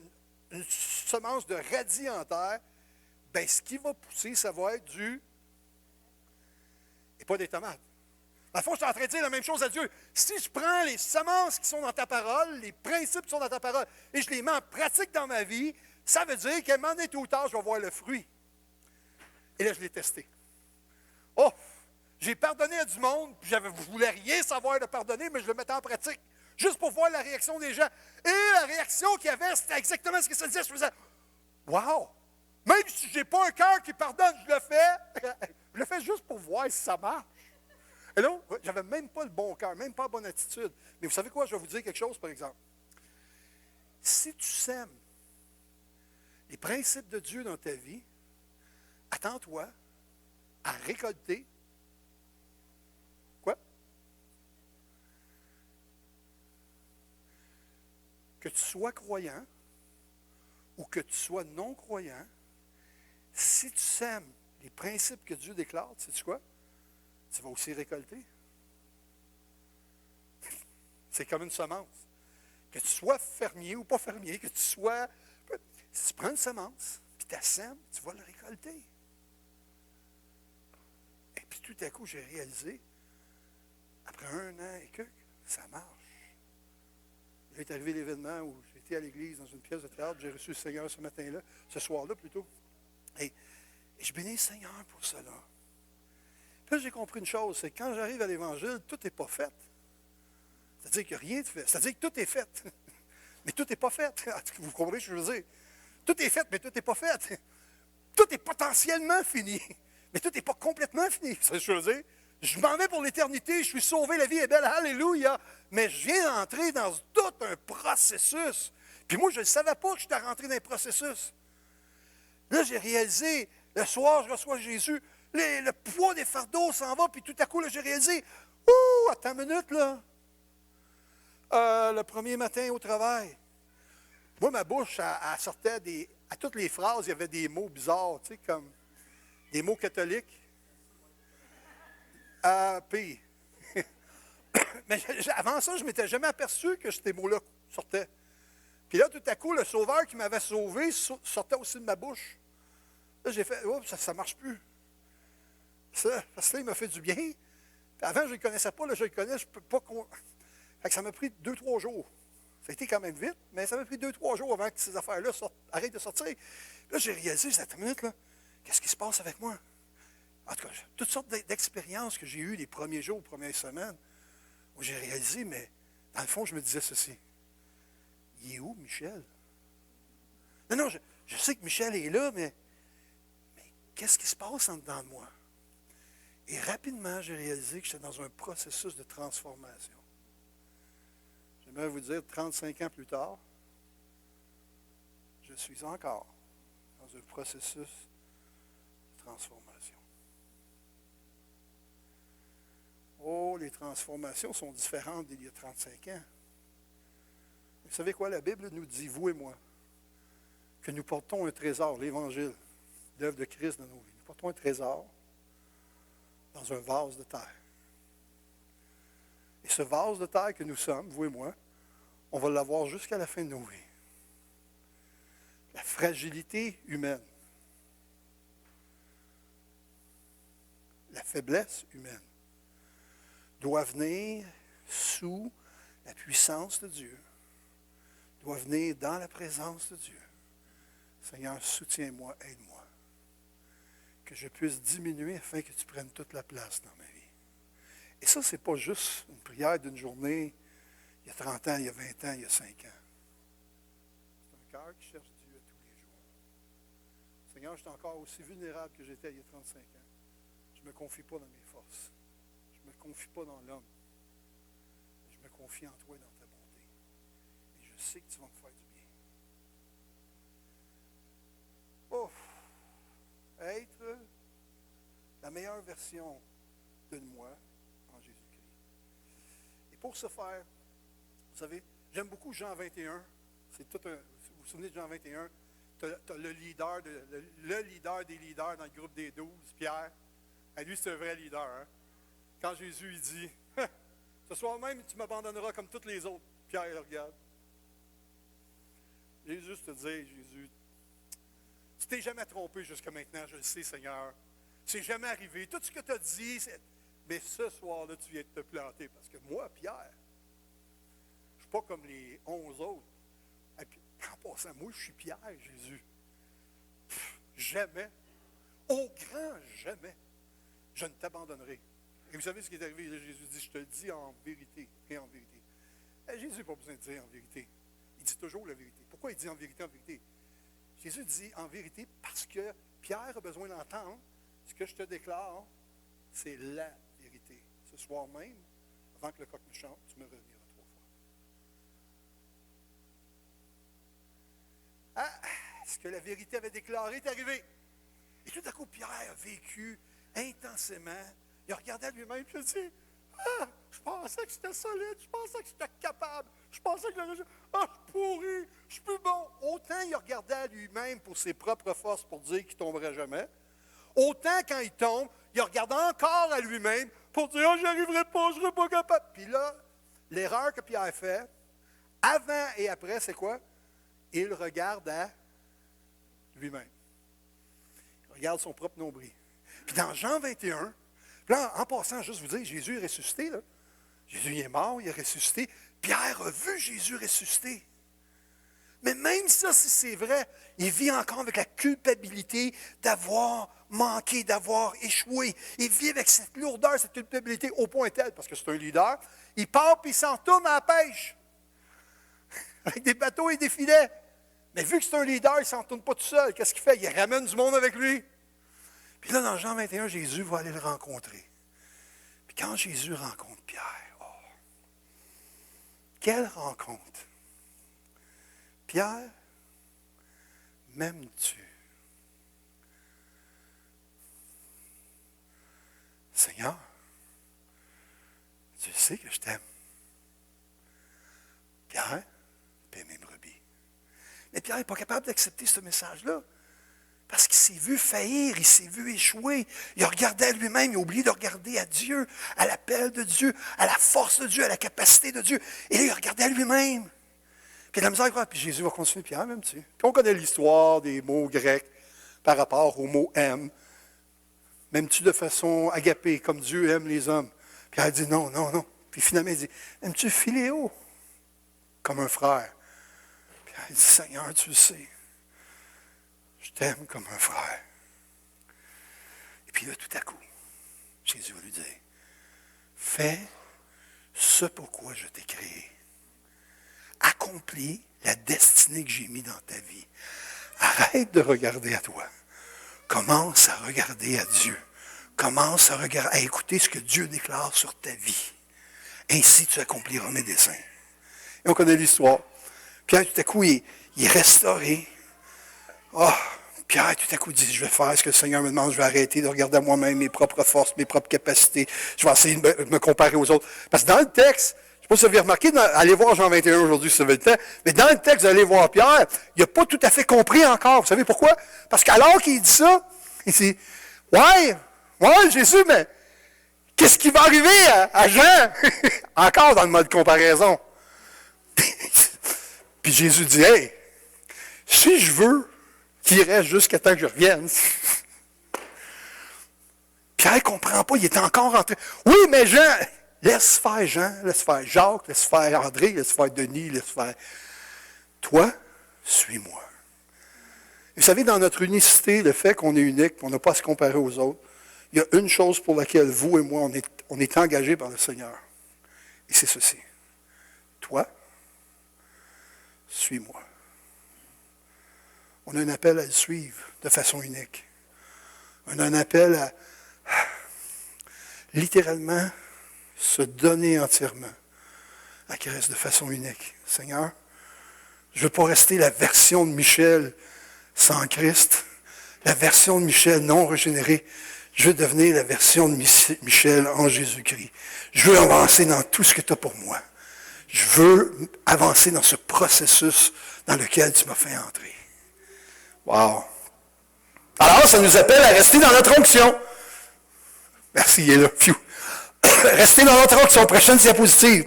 A: une semence de radis en terre, bien, ce qui va pousser, ça va être et pas des tomates. Dans le fond, je suis en train de dire la même chose à Dieu. Si je prends les semences qui sont dans ta parole, les principes qui sont dans ta parole, et je les mets en pratique dans ma vie, ça veut dire qu'à un moment donné, tôt ou tard, je vais voir le fruit. Et là, je l'ai testé. Oh! J'ai pardonné à du monde, puis je ne voulais rien savoir de pardonner, mais je le mettais en pratique, juste pour voir la réaction des gens. Et la réaction qu'il y avait, c'était exactement ce que ça disait. Je faisais, wow! Même si je n'ai pas un cœur qui pardonne, je le fais. Je le fais juste pour voir si ça marche. Et là, je n'avais même pas le bon cœur, même pas la bonne attitude. Mais vous savez quoi? Je vais vous dire quelque chose, par exemple. Si tu sèmes les principes de Dieu dans ta vie, attends-toi à récolter quoi? Que tu sois croyant ou que tu sois non-croyant, si tu sèmes les principes que Dieu déclare, sais-tu quoi? Tu vas aussi récolter. C'est comme une semence. Que tu sois fermier ou pas fermier, que tu sois... Si tu prends une semence, puis tu la sèmes, tu vas le récolter. Et puis tout à coup, j'ai réalisé, après 1 an et que ça marche. Il est arrivé l'événement où j'étais à l'église dans une pièce de théâtre, j'ai reçu le Seigneur ce matin-là, ce soir-là plutôt. Et je bénis le Seigneur pour cela. Puis là, j'ai compris une chose, c'est que quand j'arrive à l'Évangile, tout n'est pas fait. C'est-à-dire qu'il n'y a rien de fait. C'est-à-dire que tout est fait. Mais tout n'est pas fait. Vous comprenez ce que je veux dire? Tout est fait, mais tout n'est pas fait. Tout est potentiellement fini. Mais tout n'est pas complètement fini. C'est ce que je veux dire? Je m'en vais pour l'éternité, je suis sauvé, la vie est belle, alléluia. Mais je viens d'entrer dans tout un processus. Puis moi, je ne savais pas que j'étais rentré dans un processus. Là, j'ai réalisé, le soir, je reçois Jésus, le poids des fardeaux s'en va, puis tout à coup, là, j'ai réalisé, attends une minute, là. Le premier matin au travail, moi, ma bouche, elle sortait à toutes les phrases, il y avait des mots bizarres, tu sais, comme des mots catholiques. Puis, mais avant ça, je ne m'étais jamais aperçu que ces mots-là sortaient. Puis là, tout à coup, le Sauveur qui m'avait sauvé sortait aussi de ma bouche. Là, j'ai fait, ça ne marche plus. Ça, parce que là, il m'a fait du bien. Puis avant, je ne le connaissais pas, là, je le connais, je ne peux pas... Fait que ça m'a pris 2-3 jours. Ça a été quand même vite, mais ça m'a pris 2-3 jours avant que ces affaires-là arrêtent de sortir. Puis là, j'ai réalisé, cette minute, là, qu'est-ce qui se passe avec moi? En tout cas, toutes sortes d'expériences que j'ai eues les premiers jours, les premières semaines, où j'ai réalisé, mais dans le fond, je me disais ceci. Il est où, Michel? Non, je sais que Michel est là, mais qu'est-ce qui se passe en dedans de moi? Et rapidement, j'ai réalisé que j'étais dans un processus de transformation. J'aimerais vous dire, 35 ans plus tard, je suis encore dans un processus de transformation. Oh, les transformations sont différentes d'il y a 35 ans. Vous savez quoi? La Bible nous dit, vous et moi, que nous portons un trésor, l'Évangile, l'œuvre de Christ dans nos vies. Nous portons un trésor dans un vase de terre. Et ce vase de terre que nous sommes, vous et moi, on va l'avoir jusqu'à la fin de nos vies. La fragilité humaine, la faiblesse humaine, doit venir sous la puissance de Dieu, doit venir dans la présence de Dieu. Seigneur, soutiens-moi, aide-moi, que je puisse diminuer afin que tu prennes toute la place dans ma vie. Et ça, ce n'est pas juste une prière d'une journée, il y a 30 ans, il y a 20 ans, il y a 5 ans. C'est un cœur qui cherche Dieu à tous les jours. Seigneur, je suis encore aussi vulnérable que j'étais il y a 35 ans. Je ne me confie pas dans mes forces. Je ne me confie pas dans l'homme. Je me confie en toi et dans ta bonté. Et je sais que tu vas me faire du bien. Oh! Être meilleure version de moi en Jésus-Christ. Et pour ce faire, vous savez, j'aime beaucoup Jean 21. C'est tout un, vous vous souvenez de Jean 21? Tu as le leader des leaders dans le groupe des 12, Pierre. Et lui, c'est un vrai leader. Hein? Quand Jésus il dit, ce soir même, tu m'abandonneras comme tous les autres. Pierre, il le regarde. Jésus te dit, Jésus, tu t'es jamais trompé jusqu'à maintenant, je le sais, Seigneur. C'est jamais arrivé. Tout ce que tu as dit, mais ce soir-là, tu viens de te planter. Parce que moi, Pierre, je ne suis pas comme les 11 autres. Et puis, en passant, moi, je suis Pierre, Jésus. Jamais, au grand jamais, je ne t'abandonnerai. Et vous savez ce qui est arrivé? Jésus dit, je te le dis en vérité et en vérité. Et Jésus n'a pas besoin de dire en vérité. Il dit toujours la vérité. Pourquoi il dit en vérité, en vérité? Jésus dit en vérité parce que Pierre a besoin d'entendre ce que je te déclare, c'est la vérité. Ce soir même, avant que le coq me chante, tu me rediras 3 fois. Ah, ce que la vérité avait déclaré est arrivé. Et tout à coup, Pierre a vécu intensément. Il regardait lui-même et il dit, ah, je pensais que j'étais solide, je pensais que j'étais capable, je pensais que je suis pourri, je suis plus bon. Autant il regardait à lui-même pour ses propres forces pour dire qu'il ne tomberait jamais, autant quand il tombe, il regarde encore à lui-même pour dire, oh, j'y arriverai pas, je ne serai pas capable. Puis là, l'erreur que Pierre fait, avant et après, c'est quoi? Il regarde à lui-même. Il regarde son propre nombril. Puis dans Jean 21, là, en passant, juste vous dire, Jésus est ressuscité. Là. Jésus il est mort, il est ressuscité. Pierre a vu Jésus ressuscité. Mais même ça, si c'est vrai, il vit encore avec la culpabilité d'avoir manqué, d'avoir échoué. Il vit avec cette lourdeur, cette culpabilité au point tel, parce que c'est un leader, il part et il s'en tourne à la pêche. Avec des bateaux et des filets. Mais vu que c'est un leader, il ne s'en tourne pas tout seul. Qu'est-ce qu'il fait? Il ramène du monde avec lui. Puis là, dans Jean 21, Jésus va aller le rencontrer. Puis quand Jésus rencontre Pierre, oh, quelle rencontre! Pierre, m'aimes-tu? Seigneur, tu sais que je t'aime. Pierre, paie mes brebis. Mais Pierre n'est pas capable d'accepter ce message-là. Parce qu'il s'est vu faillir, il s'est vu échouer. Il a regardé à lui-même, il a oublié de regarder à Dieu, à l'appel de Dieu, à la force de Dieu, à la capacité de Dieu. Et là, il a regardé à lui-même. Puis il a la misère à croire. Puis Jésus va continuer, Pierre, m'aimes-tu? Puis on connaît l'histoire des mots grecs par rapport au mot aime. M'aimes-tu de façon agapée, comme Dieu aime les hommes? Puis elle dit non, non, non. Puis finalement, il dit, aimes-tu philéo? Comme un frère. Puis elle dit, Seigneur, tu le sais. Je t'aime comme un frère. Et puis là, tout à coup, Jésus va lui dire, fais ce pourquoi je t'ai créé. Accomplis la destinée que j'ai mise dans ta vie. Arrête de regarder à toi. Commence à regarder à Dieu. Commence à écouter ce que Dieu déclare sur ta vie. Ainsi, tu accompliras mes desseins. Et on connaît l'histoire. Pierre, tout à coup, il est restauré. Oh, Pierre, tout à coup, dit, je vais faire ce que le Seigneur me demande, je vais arrêter de regarder à moi-même mes propres forces, mes propres capacités. Je vais essayer de me comparer aux autres. Parce que dans le texte, je ne sais pas si vous avez remarqué, allez voir Jean 21 aujourd'hui si vous avez le temps, mais dans le texte, vous allez voir Pierre, il n'a pas tout à fait compris encore. Vous savez pourquoi? Parce qu'alors qu'il dit ça, il dit, ouais, Jésus, mais qu'est-ce qui va arriver à Jean? Encore dans le mode comparaison. Puis Jésus dit, hey, si je veux qu'il reste jusqu'à temps que je revienne. Pierre ne comprend pas, il est encore rentré. Oui, mais Jean, laisse faire Jacques, laisse faire André, laisse faire Denis, laisse faire. Toi, suis-moi. Vous savez, dans notre unicité, le fait qu'on est unique, qu'on n'a pas à se comparer aux autres, il y a une chose pour laquelle vous et moi, on est engagés par le Seigneur. Et c'est ceci. Toi, suis-moi. On a un appel à le suivre de façon unique. On a un appel à littéralement se donner entièrement à Christ de façon unique. Seigneur, je ne veux pas rester la version de Michel sans Christ, la version de Michel non régénérée. Je veux devenir la version de Michel en Jésus-Christ. Je veux avancer dans tout ce que tu as pour moi. Je veux avancer dans ce processus dans lequel tu m'as fait entrer. Wow! Alors, ça nous appelle à rester dans notre onction. Merci, il est là. Phew. Rester dans notre onction. Prochaine diapositive.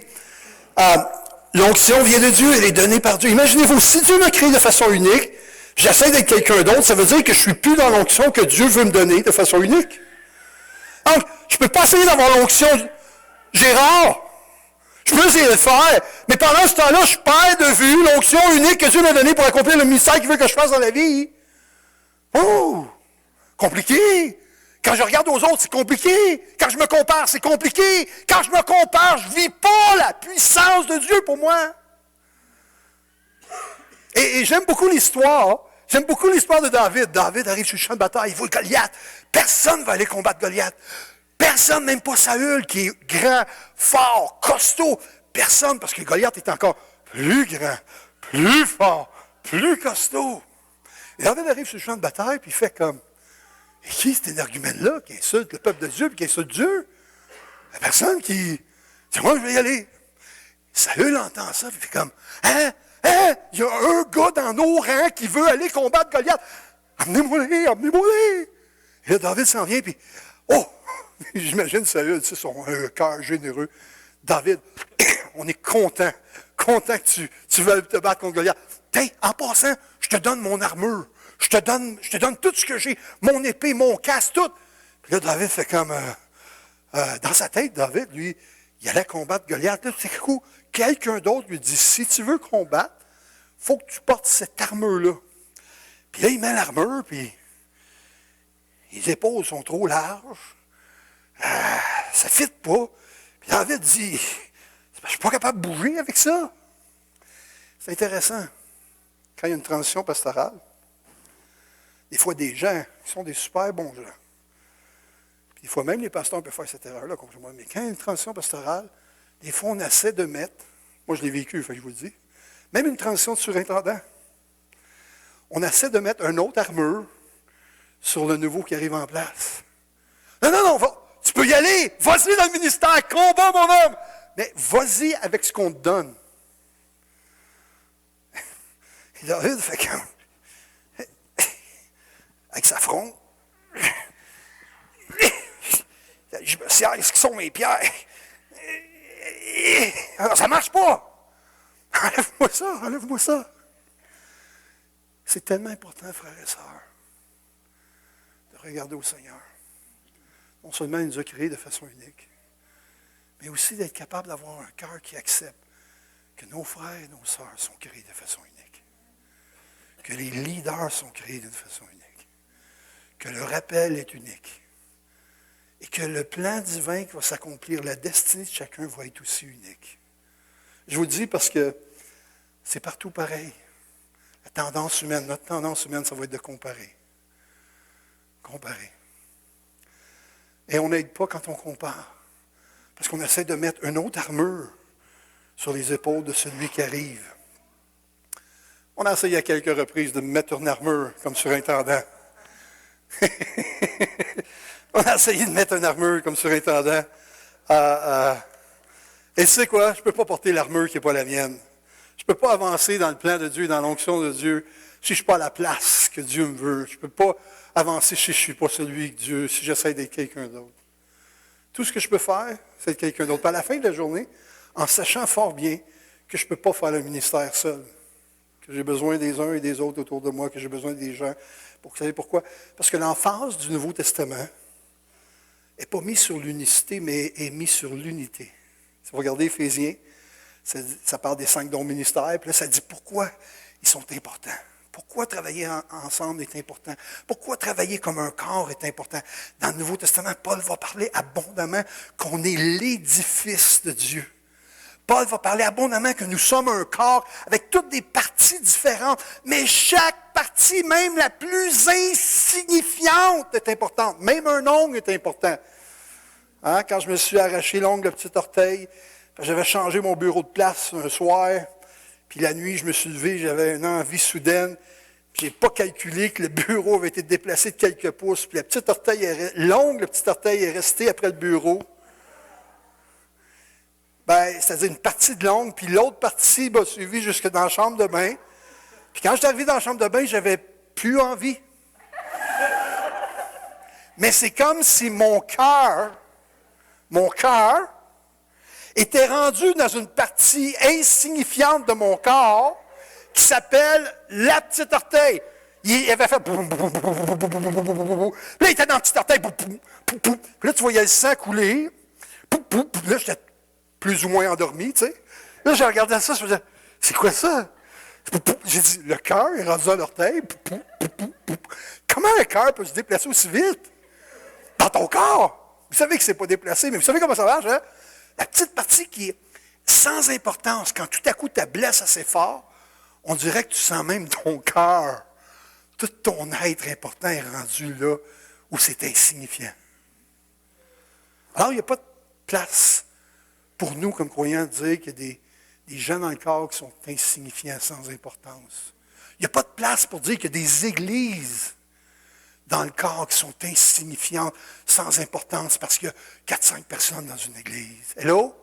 A: L'onction vient de Dieu, elle est donnée par Dieu. Imaginez-vous, si Dieu m'a créé de façon unique, j'essaie d'être quelqu'un d'autre, ça veut dire que je ne suis plus dans l'onction que Dieu veut me donner de façon unique. Donc, je ne peux pas essayer d'avoir l'onction Gérard. Je peux essayer de le faire, mais pendant ce temps-là, je perds de vue l'onction unique que Dieu m'a donnée pour accomplir le ministère qu'il veut que je fasse dans la vie. Oh! Compliqué! Quand je regarde aux autres, c'est compliqué. Quand je me compare, c'est compliqué. Quand je me compare, je ne vis pas la puissance de Dieu pour moi. Et j'aime beaucoup l'histoire. J'aime beaucoup l'histoire de David. David arrive sur le champ de bataille, il voit Goliath. Personne ne va aller combattre Goliath. Personne, même pas Saül, qui est grand, fort, costaud. Personne, parce que Goliath est encore plus grand, plus fort, plus costaud. Et David arrive sur le champ de bataille, puis il fait comme... Et qui cet énergumène-là qui insulte le peuple de Dieu, puis qui insulte Dieu? La personne qui dit, moi, je vais y aller. Saül entend ça, puis il fait comme, il y a un gars dans nos rangs qui veut aller combattre Goliath. Amenez-moi-les, amenez-moi-les. Et là, David s'en vient, puis, j'imagine Saül, c'est son cœur généreux. David, on est content que tu veux te battre contre Goliath. Tiens, en passant, je te donne mon armure. Je te donne tout ce que j'ai, mon épée, mon casque, tout. Puis là, David fait comme, dans sa tête, David, lui, il allait combattre Goliath. Là, tout à coup, quelqu'un d'autre lui dit, si tu veux combattre, il faut que tu portes cette armure-là. Puis là, il met l'armure, puis les épaules sont trop larges. Ça ne fit pas. Puis David dit, je ne suis pas capable de bouger avec ça. C'est intéressant. Quand il y a une transition pastorale, des fois, des gens qui sont des super bons gens. Puis des fois, même les pasteurs peuvent faire cette erreur-là contre moi. Mais quand il y a une transition pastorale, des fois, on essaie de mettre, moi je l'ai vécu, je vous le dis, même une transition de surintendant, on essaie de mettre une autre armure sur le nouveau qui arrive en place. Non, tu peux y aller, vas-y dans le ministère, combat mon homme, mais vas-y avec ce qu'on te donne. Et David fait comme... avec sa fronde. Je me serre, ce qui sont mes pierres. Alors, ça ne marche pas. Enlève-moi ça. C'est tellement important, frères et sœurs, de regarder au Seigneur. Non seulement il nous a créés de façon unique, mais aussi d'être capable d'avoir un cœur qui accepte que nos frères et nos sœurs sont créés de façon unique. Que les leaders sont créés d'une façon unique. Que le rappel est unique. Et que le plan divin qui va s'accomplir, la destinée de chacun va être aussi unique. Je vous le dis parce que c'est partout pareil. La tendance humaine, notre tendance humaine, ça va être de comparer. Comparer. Et on n'aide pas quand on compare. Parce qu'on essaie de mettre une autre armure sur les épaules de celui qui arrive. On a essayé à quelques reprises de mettre une armure comme surintendant. On a essayé de mettre une armure comme surintendant. Et tu sais quoi? Je ne peux pas porter l'armure qui n'est pas la mienne. Je ne peux pas avancer dans le plan de Dieu, dans l'onction de Dieu, si je ne suis pas à la place que Dieu me veut. Je ne peux pas avancer si je ne suis pas celui que Dieu, si j'essaie d'être quelqu'un d'autre. Tout ce que je peux faire, c'est être quelqu'un d'autre. Puis à la fin de la journée, en sachant fort bien que je ne peux pas faire le ministère seul, que j'ai besoin des uns et des autres autour de moi, que j'ai besoin des gens. Vous savez pourquoi? Parce que l'emphase du Nouveau Testament n'est pas mise sur l'unicité, mais est mise sur l'unité. Si vous regardez Éphésiens, ça parle des 5 dons ministères, puis là, ça dit pourquoi ils sont importants. Pourquoi travailler ensemble est important. Pourquoi travailler comme un corps est important. Dans le Nouveau Testament, Paul va parler abondamment qu'on est l'édifice de Dieu. Paul va parler abondamment que nous sommes un corps avec toutes des parties différentes, mais chaque partie, même la plus insignifiante, est importante. Même un ongle est important. Hein? Quand je me suis arraché l'ongle, le petit orteil, j'avais changé mon bureau de place un soir, puis la nuit, je me suis levé, j'avais une envie soudaine Je n'ai pas calculé que le bureau avait été déplacé de quelques pouces, puis la petite orteil est longue, le petit orteil est resté après le bureau. Ben, c'est-à-dire une partie de longue, puis l'autre partie m'a suivi jusque dans la chambre de bain. Puis quand je suis arrivé dans la chambre de bain, j'avais plus envie. Mais c'est comme si mon cœur, était rendu dans une partie insignifiante de mon corps qui s'appelle la petite orteil. Il avait fait... Puis là, il était dans le petit orteil. Puis là, tu voyais le sang couler. Puis là, j'étais plus ou moins endormi, tu sais. Là, j'ai regardé ça, je me disais, c'est quoi ça? J'ai dit, le cœur est rendu dans l'orteil. Comment un cœur peut se déplacer aussi vite? Dans ton corps. Vous savez que c'est pas déplacé, mais vous savez comment ça marche, hein? La petite partie qui est sans importance, quand tout à coup tu te blesses assez fort, on dirait que tu sens même ton cœur. Tout ton être important est rendu là où c'est insignifiant. Alors, il n'y a pas de place pour nous, comme croyants, de dire qu'il y a des gens dans le corps qui sont insignifiants, sans importance. Il n'y a pas de place pour dire qu'il y a des églises dans le corps qui sont insignifiantes, sans importance, parce qu'il y a 4-5 personnes dans une église. Hello?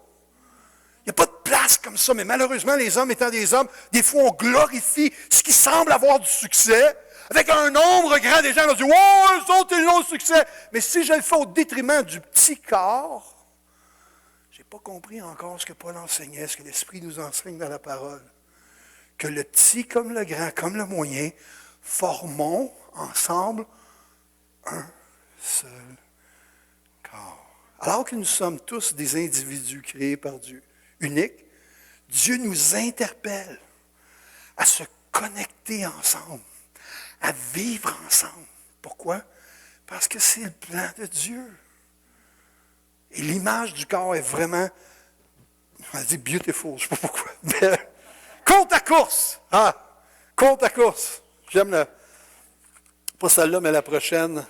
A: Il n'y a pas de place comme ça, mais malheureusement, les hommes étant des hommes, des fois on glorifie ce qui semble avoir du succès, avec un nombre grand des gens qui vont dire « Oh, eux autres, ils ont le succès! » Mais si je le fais au détriment du petit corps, je n'ai pas compris encore ce que Paul enseignait, ce que l'Esprit nous enseigne dans la parole. Que le petit comme le grand, comme le moyen, formons ensemble un seul corps. Alors que nous sommes tous des individus créés par Dieu, uniques, Dieu nous interpelle à se connecter ensemble, à vivre ensemble. Pourquoi? Parce que c'est le plan de Dieu. Et l'image du corps est vraiment, on va dire beautiful, je ne sais pas pourquoi. Mais, compte à course! Ah, compte à course! J'aime pas celle-là, mais la prochaine.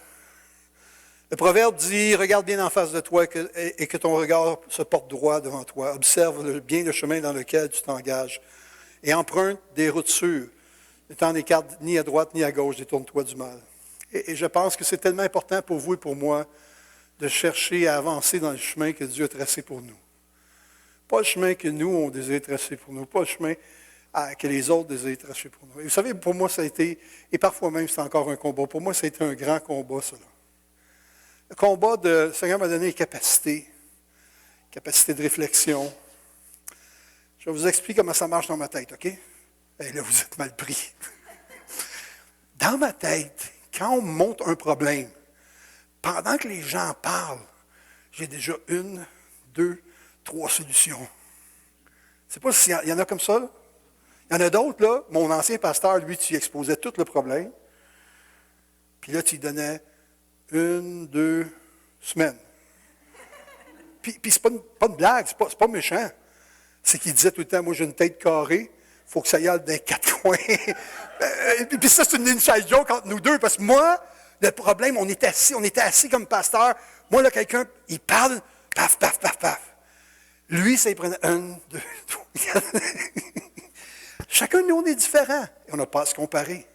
A: Le proverbe dit, regarde bien en face de toi et que ton regard se porte droit devant toi. Observe bien le chemin dans lequel tu t'engages et emprunte des routes sûres. Ne t'en écarte ni à droite ni à gauche, détourne-toi du mal. Et je pense que c'est tellement important pour vous et pour moi de chercher à avancer dans le chemin que Dieu a tracé pour nous. Pas le chemin que nous, on désire tracer pour nous, pas le chemin que les autres désirent tracer pour nous. Et vous savez, pour moi, ça a été, et parfois même c'est encore un combat, pour moi, ça a été un grand combat, cela. Le combat le Seigneur m'a donné une capacité de réflexion. Je vais vous expliquer comment ça marche dans ma tête, OK? Et là, vous êtes mal pris. Dans ma tête, quand on me montre un problème, pendant que les gens parlent, j'ai déjà 1, 2, 3 solutions. Je ne sais pas s'il y en a comme ça, là. Il y en a d'autres, là. Mon ancien pasteur, lui, tu lui exposais tout le problème. Puis là, tu lui donnais 1, 2 semaines. Puis c'est pas une blague, c'est pas méchant. C'est qu'il disait tout le temps, moi j'ai une tête carrée, il faut que ça y aille dans les 4 coins. Puis ça, c'est une inside joke entre nous deux, parce que moi, le problème, on était assis comme pasteur. Moi, là, quelqu'un, il parle, paf, paf, paf, paf. Lui, ça, il prenait 1, 2, 3. Chacun de nous, on est différent. Et on n'a pas à se comparer.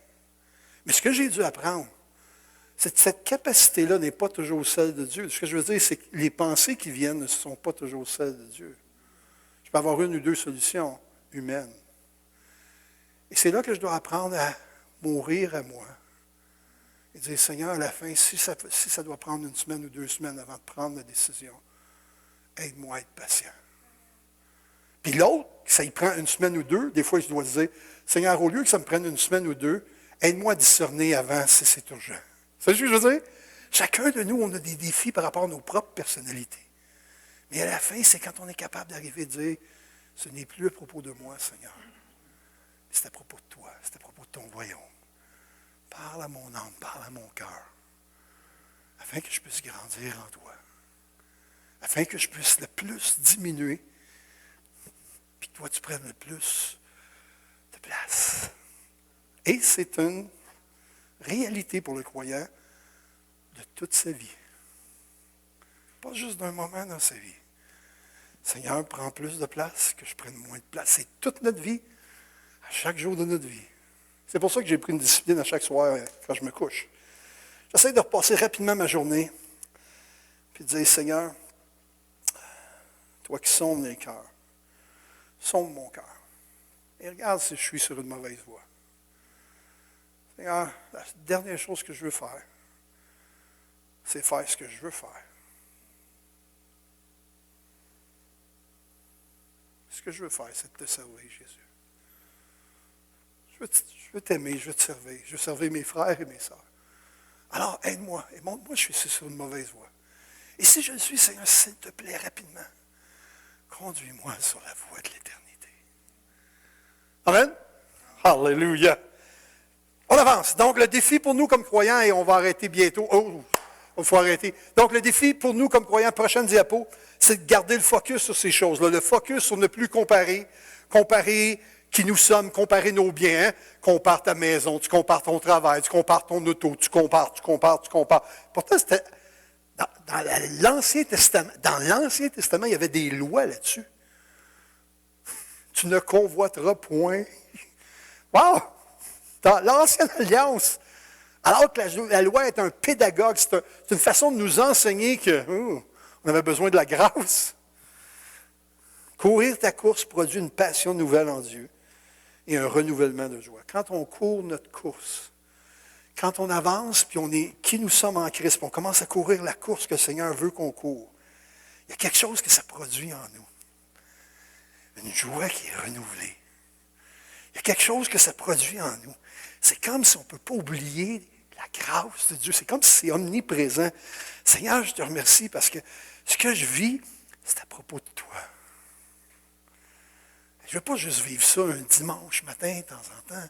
A: Mais ce que j'ai dû apprendre, c'est que cette capacité-là n'est pas toujours celle de Dieu. Ce que je veux dire, c'est que les pensées qui viennent ne sont pas toujours celles de Dieu. Je peux avoir 1 ou 2 solutions humaines. Et c'est là que je dois apprendre à mourir à moi. Et dire, Seigneur, à la fin, si ça doit prendre 1 semaine ou 2 semaines avant de prendre la décision, aide-moi à être patient. Puis l'autre, ça y prend 1 semaine ou 2, des fois je dois dire, Seigneur, au lieu que ça me prenne 1 semaine ou 2, aide-moi à discerner avant si c'est urgent. C'est ce que je veux dire? Chacun de nous, on a des défis par rapport à nos propres personnalités. Mais à la fin, c'est quand on est capable d'arriver à dire, ce n'est plus à propos de moi, Seigneur. C'est à propos de toi, c'est à propos de ton royaume. Parle à mon âme, parle à mon cœur, afin que je puisse grandir en toi, afin que je puisse le plus diminuer, puis que toi tu prennes le plus de place. Et c'est une réalité pour le croyant de toute sa vie. Pas juste d'un moment dans sa vie. Seigneur, prends plus de place, que je prenne moins de place. C'est toute notre vie, à chaque jour de notre vie. C'est pour ça que j'ai pris une discipline à chaque soir quand je me couche. J'essaie de repasser rapidement ma journée, puis de dire, Seigneur, toi qui sondes les cœurs, sonde mon cœur. Et regarde si je suis sur une mauvaise voie. Seigneur, la dernière chose que je veux faire, c'est faire ce que je veux faire. Ce que je veux faire, c'est de te servir, Jésus. Je veux t'aimer, je veux te servir. Je veux servir mes frères et mes sœurs. Alors, aide-moi et montre-moi que je suis sur une mauvaise voie. Et si je le suis, Seigneur, s'il te plaît, rapidement, conduis-moi sur la voie de l'éternité. Amen? Alléluia. On avance. Donc, le défi pour nous comme croyants, et on va arrêter bientôt. Oh, il faut arrêter. Donc, le défi pour nous comme croyants, prochaine diapo, c'est de garder le focus sur ces choses-là. Le focus sur ne plus comparer qui nous sommes, comparer nos biens. Hein? Compare ta maison, tu compares ton travail, tu compares ton auto, tu compares. Pourtant, c'était dans l'Ancien Testament, il y avait des lois là-dessus. Tu ne convoiteras point. Wow! Dans l'Ancienne Alliance, alors que la loi est un pédagogue, c'est une façon de nous enseigner qu'on avait besoin de la grâce. Courir ta course produit une passion nouvelle en Dieu et un renouvellement de joie. Quand on court notre course, quand on avance, puis on est qui nous sommes en Christ, puis on commence à courir la course que le Seigneur veut qu'on court, il y a quelque chose que ça produit en nous. Une joie qui est renouvelée. Il y a quelque chose que ça produit en nous. C'est comme si on ne peut pas oublier la grâce de Dieu. C'est comme si c'est omniprésent. Seigneur, je te remercie parce que ce que je vis, c'est à propos de toi. Je ne veux pas juste vivre ça un dimanche matin de temps en temps.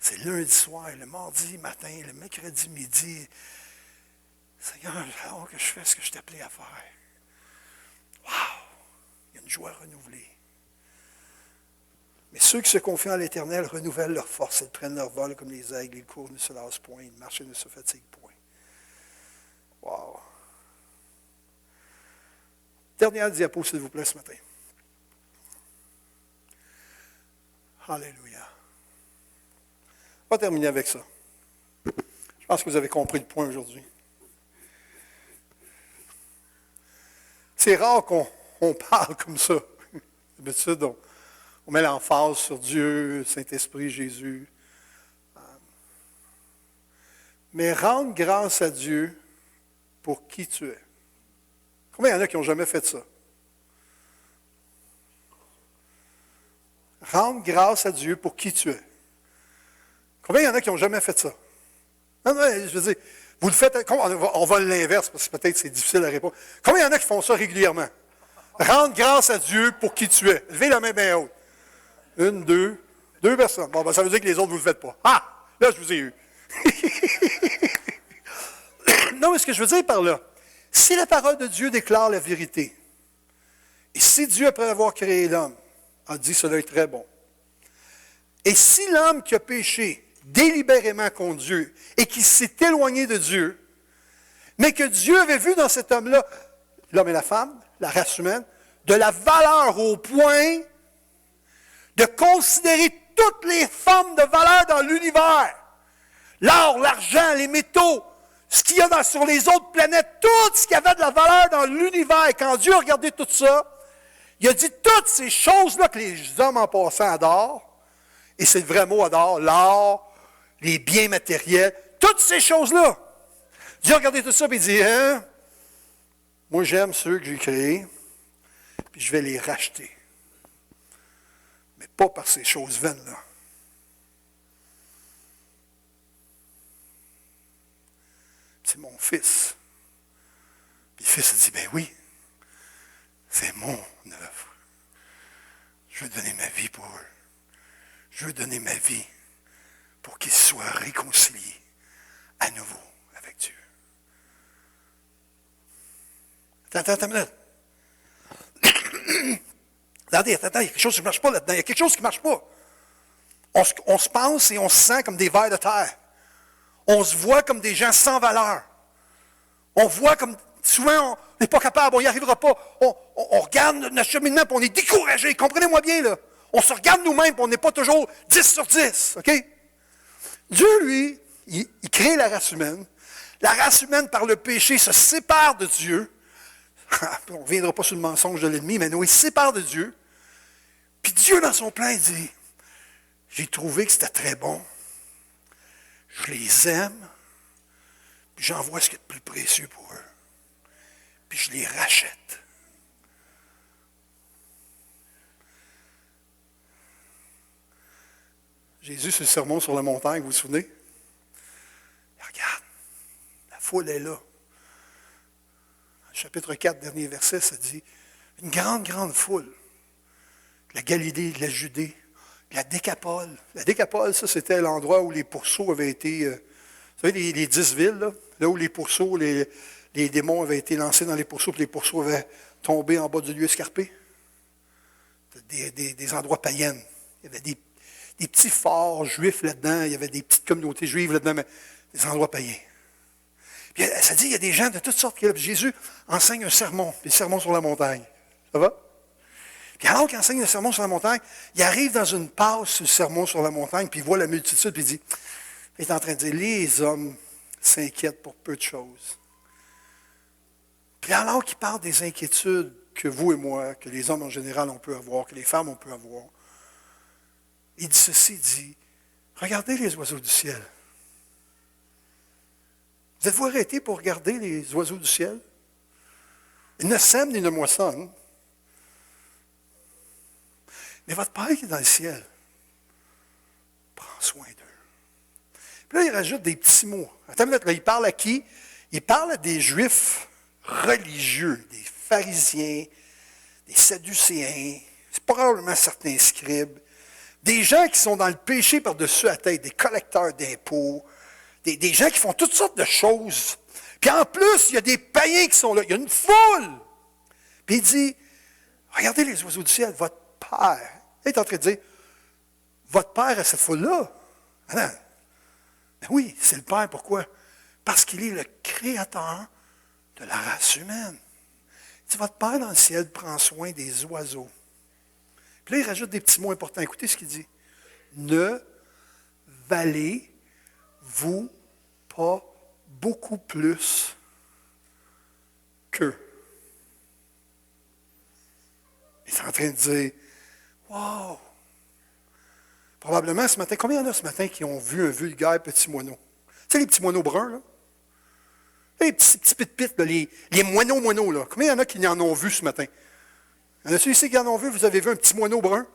A: C'est lundi soir, le mardi matin, le mercredi midi. Seigneur, alors que je fais ce que je t'ai appelé à faire. Wow! Il y a une joie renouvelée. Mais ceux qui se confient en l'Éternel renouvellent leur force. Ils prennent leur vol comme les aigles. Ils courent, ne se lassent point. Ils marchent et ne se fatiguent point. Wow! Dernière diapo, s'il vous plaît, ce matin. Alléluia. On va terminer avec ça. Je pense que vous avez compris le point aujourd'hui. C'est rare qu'on parle comme ça. D'habitude, on met l'emphase sur Dieu, Saint-Esprit, Jésus. Mais rendre grâce à Dieu pour qui tu es. Combien il y en a qui n'ont jamais fait ça? Rendre grâce à Dieu pour qui tu es. Combien il y en a qui n'ont jamais fait ça? Non, je veux dire, vous le faites, on va l'inverse, parce que peut-être c'est difficile à répondre. Combien il y en a qui font ça régulièrement? Rendre grâce à Dieu pour qui tu es. Levez la main bien haute. Une, deux personnes. Bon, ben, ça veut dire que les autres, vous ne le faites pas. Ah! Là, je vous ai eu. Non, mais ce que je veux dire par là, si la parole de Dieu déclare la vérité, et si Dieu, après avoir créé l'homme, a dit cela est très bon, et si l'homme qui a péché délibérément contre Dieu et qui s'est éloigné de Dieu, mais que Dieu avait vu dans cet homme-là, l'homme et la femme, la race humaine, de la valeur au point de considérer toutes les formes de valeur dans l'univers, l'or, l'argent, les métaux, ce qu'il y a sur les autres planètes, tout ce qui avait de la valeur dans l'univers, quand Dieu a regardé tout ça, il a dit toutes ces choses-là que les hommes en passant adorent, et c'est le vrai mot adore, l'or, les biens matériels, toutes ces choses-là. Dieu a regardé tout ça et il dit, hein, moi j'aime ceux que j'ai créés, puis je vais les racheter. Mais pas par ces choses vaines-là. C'est mon fils. Puis le fils a dit, ben oui, c'est mon œuvre. Je veux donner ma vie pour eux. Je veux donner ma vie pour qu'ils soient réconciliés à nouveau avec Dieu. Attends une minute. Attendez, il y a quelque chose qui ne marche pas là-dedans. Il y a quelque chose qui ne marche pas. On se pense et on se sent comme des vers de terre. On se voit comme des gens sans valeur. On voit comme, souvent, on n'est pas capable, on n'y arrivera pas. On regarde notre cheminement et on est découragé. Comprenez-moi bien, là. On se regarde nous-mêmes et on n'est pas toujours 10 sur 10, OK? Dieu, lui, il crée la race humaine. La race humaine, par le péché, se sépare de Dieu. On ne reviendra pas sur le mensonge de l'ennemi, mais nous, il se sépare de Dieu. Puis Dieu, dans son plan, il dit, j'ai trouvé que c'était très bon. Je les aime. Puis j'envoie ce qui est le plus précieux pour eux. Puis je les rachète. Jésus, sur le sermon sur la montagne, vous vous souvenez? Et regarde, la foule est là. Chapitre 4, dernier verset, ça dit, une grande, grande foule. De la Galilée, de la Judée, de la Décapole. La Décapole, ça, c'était l'endroit où les pourceaux avaient été, vous savez, les 10 villes, là où les pourceaux, les démons avaient été lancés dans les pourceaux, puis les pourceaux avaient tombé en bas du lieu escarpé. Des endroits païens. Il y avait des petits forts juifs là-dedans, il y avait des petites communautés juives là-dedans, mais des endroits païens. Puis ça dit, il y a des gens de toutes sortes qui là. Puis Jésus enseigne un sermon, le sermon sur la montagne. Ça va? Puis alors qu'il enseigne le sermon sur la montagne, il arrive dans une passe sur le sermon sur la montagne, puis il voit la multitude, puis il est en train de dire, les hommes s'inquiètent pour peu de choses. Puis alors qu'il parle des inquiétudes que vous et moi, que les hommes en général on peut avoir, que les femmes on peut avoir, il dit ceci, il dit, regardez les oiseaux du ciel. Vous êtes-vous arrêté pour regarder les oiseaux du ciel? Ils ne sèment ni ne moissonnent. Mais votre Père qui est dans le ciel prend soin d'eux. Puis là, il rajoute des petits mots. Attends une minute, là, il parle à qui? Il parle à des Juifs religieux, des pharisiens, des sadducéens, c'est probablement certains scribes, des gens qui sont dans le péché par-dessus la tête, des collecteurs d'impôts, des gens qui font toutes sortes de choses. Puis en plus, il y a des païens qui sont là. Il y a une foule. Puis il dit, regardez les oiseaux du ciel, votre Père. Il est en train de dire, votre Père a cette foule-là. Ah non. Ben oui, c'est le Père. Pourquoi? Parce qu'il est le créateur de la race humaine. Il dit, votre Père dans le ciel prend soin des oiseaux. Puis là, il rajoute des petits mots importants. Écoutez ce qu'il dit. Ne valez-vous pas beaucoup plus qu'eux? Il est en train de dire, wow! Probablement ce matin, combien il y en a ce matin qui ont vu un vulgaire petit moineau? Tu sais, les petits moineaux bruns, là? Les petits pit-pit, les moineaux, là. Combien il y en a qui en ont vu ce matin? Il y en a-tu ici qui en ont vu? Vous avez vu un petit moineau brun?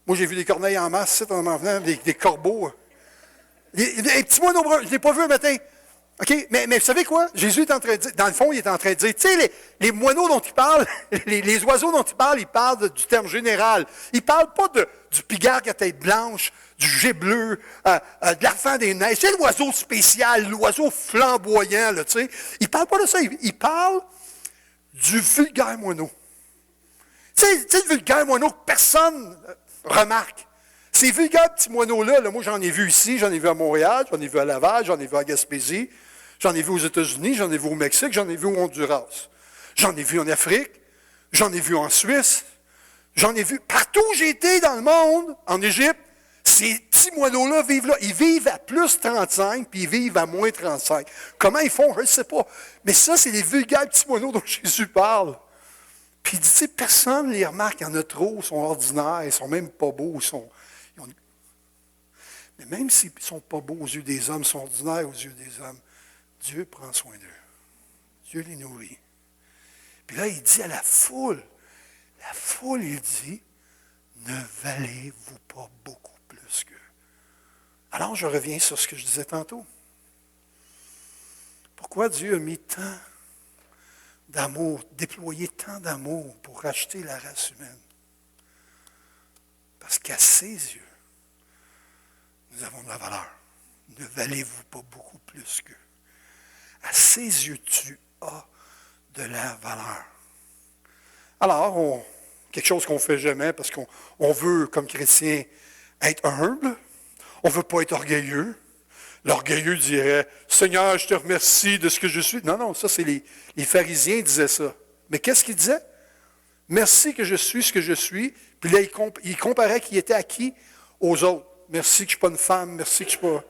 A: Moi, j'ai vu des corneilles en masse, en m'en venant, des corbeaux. Les petits moineaux bruns, je ne l'ai pas vu un matin. OK? Mais vous savez quoi? Jésus est en train de dire, dans le fond, il est en train de dire, tu sais, les moineaux dont il parle, les oiseaux dont il parle du terme général. Il ne parle pas du pigargue à tête blanche, du jet bleu, de l'enfant des neiges. C'est l'oiseau spécial, l'oiseau flamboyant, là, tu sais. Il ne parle pas de ça. Il parle du vulgaire moineau. Tu sais, le vulgaire moineau que personne remarque. Ces vulgaires petits moineaux-là, moi j'en ai vu ici, j'en ai vu à Montréal, j'en ai vu à Laval, j'en ai vu à Gaspésie, j'en ai vu aux États-Unis, j'en ai vu au Mexique, j'en ai vu au Honduras. J'en ai vu en Afrique, j'en ai vu en Suisse, j'en ai vu partout où j'ai été dans le monde, en Égypte. Ces petits moineaux-là vivent là. Ils vivent à plus 35, puis ils vivent à moins 35. Comment ils font, je ne sais pas. Mais ça, c'est les vulgaires petits moineaux dont Jésus parle. Puis il dit, tu sais, personne ne les remarque, il y en a trop, ils sont ordinaires, ils ne sont même pas beaux, mais même s'ils ne sont pas beaux aux yeux des hommes, ils sont ordinaires aux yeux des hommes, Dieu prend soin d'eux. Dieu les nourrit. Puis là, il dit à la foule, il dit, ne valez-vous pas beaucoup plus qu'eux? Alors, je reviens sur ce que je disais tantôt. Pourquoi Dieu a mis tant d'amour, déployé tant d'amour pour racheter la race humaine? Parce qu'à ses yeux, nous avons de la valeur. Ne valez-vous pas beaucoup plus qu'eux? À ses yeux, tu as de la valeur. Alors, quelque chose qu'on ne fait jamais parce qu'on veut, comme chrétien, être humble. On ne veut pas être orgueilleux. L'orgueilleux dirait, « Seigneur, je te remercie de ce que je suis. » Non, ça, c'est les pharisiens disaient ça. Mais qu'est-ce qu'ils disaient? « Merci que je suis ce que je suis. » Puis là, il comparait qui était à qui? Aux autres. merci que je ne suis pas une femme, merci que je ne suis pas...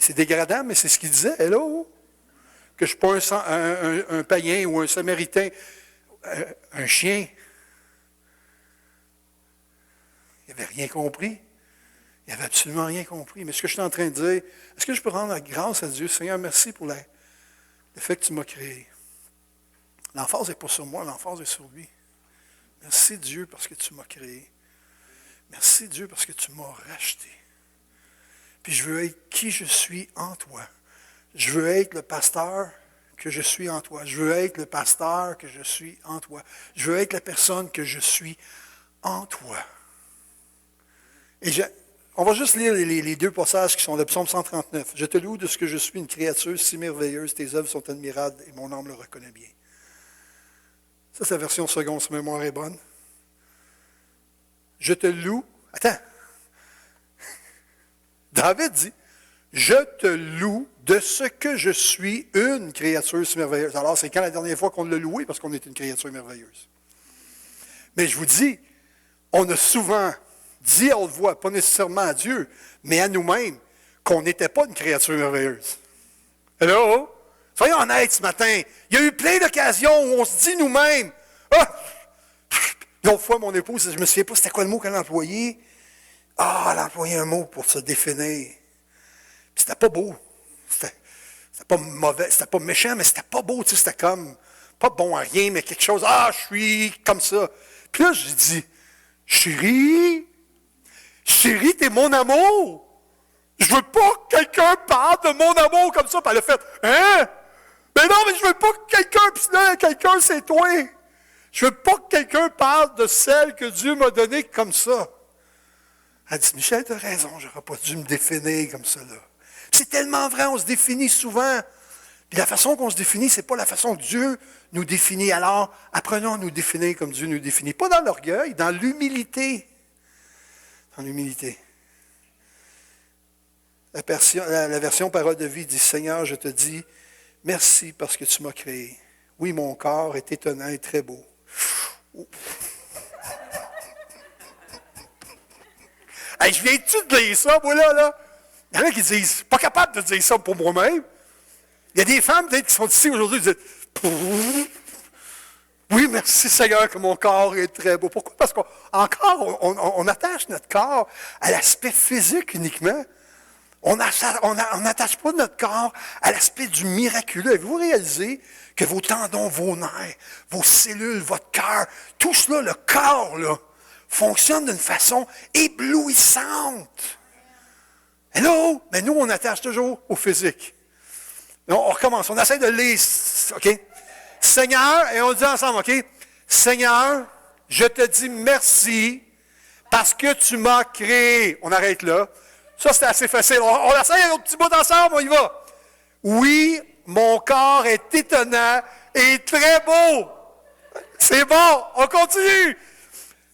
A: C'est dégradant, mais c'est ce qu'il disait. Hello! Que je ne suis pas un païen ou un samaritain, un chien. Il n'avait rien compris. Il n'avait absolument rien compris. Mais ce que je suis en train de dire, est-ce que je peux rendre grâce à Dieu? Seigneur, merci pour le fait que tu m'as créé. L'emphase n'est pas sur moi, l'emphase est sur lui. Merci Dieu parce que tu m'as créé. Merci Dieu parce que tu m'as racheté. Puis je veux être qui je suis en toi. Je veux être le pasteur que je suis en toi. Je veux être le pasteur que je suis en toi. Je veux être la personne que je suis en toi. Et on va juste lire les deux passages qui sont le psaume 139. Je te loue de ce que je suis une créature si merveilleuse. Tes œuvres sont admirables et mon âme le reconnaît bien. Ça, c'est la version seconde, si ma mémoire est bonne. Je te loue. Attends. David dit, je te loue de ce que je suis une créature si merveilleuse. Alors, c'est quand la dernière fois qu'on l'a loué parce qu'on est une créature merveilleuse. Mais je vous dis, on a souvent dit à haute voix, pas nécessairement à Dieu, mais à nous-mêmes, qu'on n'était pas une créature merveilleuse. Hello? Soyons honnêtes ce matin. Il y a eu plein d'occasions où on se dit nous-mêmes, ah! L'autre fois, mon épouse, je ne me souviens pas c'était quoi le mot qu'elle a employé. Ah, elle a employé un mot pour se définir. Puis c'était pas beau. C'était pas mauvais, c'était pas méchant, mais c'était pas beau. Tu sais, c'était comme, pas bon à rien, mais quelque chose. Ah, je suis comme ça. Puis là, j'ai dit, chérie, t'es mon amour. Je veux pas que quelqu'un parle de mon amour comme ça. Puis elle a fait, hein? Mais non, mais je veux pas que quelqu'un, puis là, quelqu'un, c'est toi. Je veux pas que quelqu'un parle de celle que Dieu m'a donnée comme ça. Elle dit, Michel, tu as raison, j'aurais pas dû me définir comme ça, là. C'est tellement vrai, on se définit souvent. Puis la façon qu'on se définit, c'est pas la façon que Dieu nous définit. Alors, apprenons à nous définir comme Dieu nous définit. Pas dans l'orgueil, dans l'humilité. Dans l'humilité. La version Parole de vie dit, Seigneur, je te dis, merci parce que tu m'as créé. Oui, mon corps est étonnant et très beau. Hey, je viens-tu de dire ça, moi, là? Il y en a qui disent, pas capable de dire ça pour moi-même. Il y a des femmes, peut-être, qui sont ici aujourd'hui, qui disent, oui, merci Seigneur que mon corps est très beau. Pourquoi? Parce qu'encore, on attache notre corps à l'aspect physique uniquement. On n'attache pas notre corps à l'aspect du miraculeux. Avez-vous réalisé que vos tendons, vos nerfs, vos cellules, votre cœur, tout cela, le corps, là, fonctionne d'une façon éblouissante. Hello? Mais nous, on attache toujours au physique. On recommence. On essaie de lire. OK? Seigneur, et on le dit ensemble, OK? Seigneur, je te dis merci parce que tu m'as créé. On arrête là. Ça, c'était assez facile. On essaie un petit bout ensemble, on y va. Oui, mon corps est étonnant et très beau. C'est bon, on continue.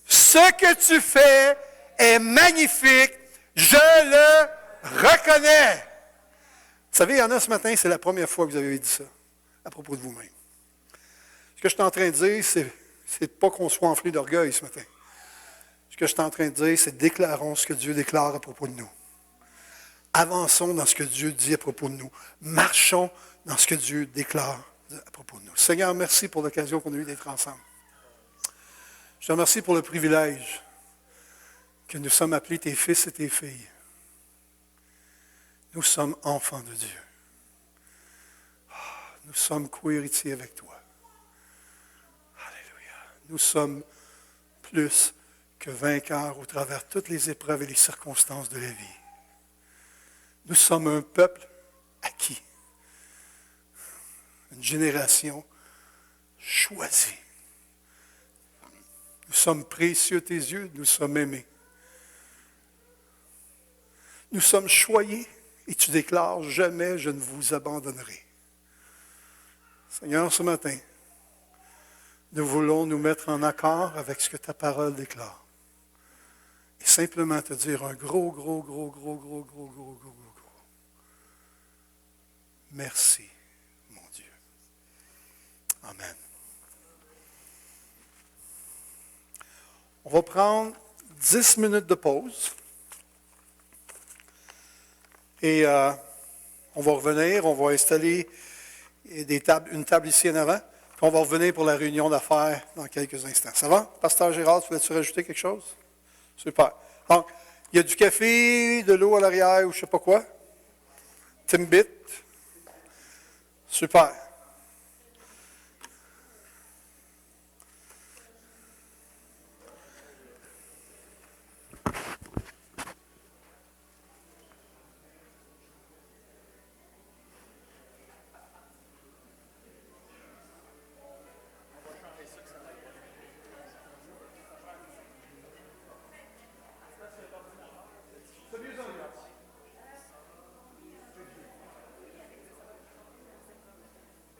A: Ce que tu fais est magnifique. Je le reconnais. Vous savez, il y en a ce matin, c'est la première fois que vous avez dit ça à propos de vous-même. Ce que je suis en train de dire, c'est pas qu'on soit enflé d'orgueil ce matin. Ce que je suis en train de dire, c'est déclarons ce que Dieu déclare à propos de nous. Avançons dans ce que Dieu dit à propos de nous. Marchons dans ce que Dieu déclare à propos de nous. Seigneur, merci pour l'occasion qu'on a eue d'être ensemble. Je te remercie pour le privilège que nous sommes appelés tes fils et tes filles. Nous sommes enfants de Dieu. Nous sommes co-héritiers avec toi. Alléluia. Nous sommes plus que vainqueurs au travers de toutes les épreuves et les circonstances de la vie. Nous sommes un peuple acquis. Une génération choisie. Nous sommes précieux à tes yeux, nous sommes aimés. Nous sommes choyés et tu déclares, jamais je ne vous abandonnerai. Seigneur, ce matin, nous voulons nous mettre en accord avec ce que ta parole déclare. Et simplement te dire un gros merci, mon Dieu. Amen. On va prendre 10 minutes de pause. Et on va revenir, on va installer une table ici en avant. Puis on va revenir pour la réunion d'affaires dans quelques instants. Ça va? Pasteur Gérard, tu voulais-tu rajouter quelque chose? Super. Donc, il y a du café, de l'eau à l'arrière ou je ne sais pas quoi. Timbit. Super.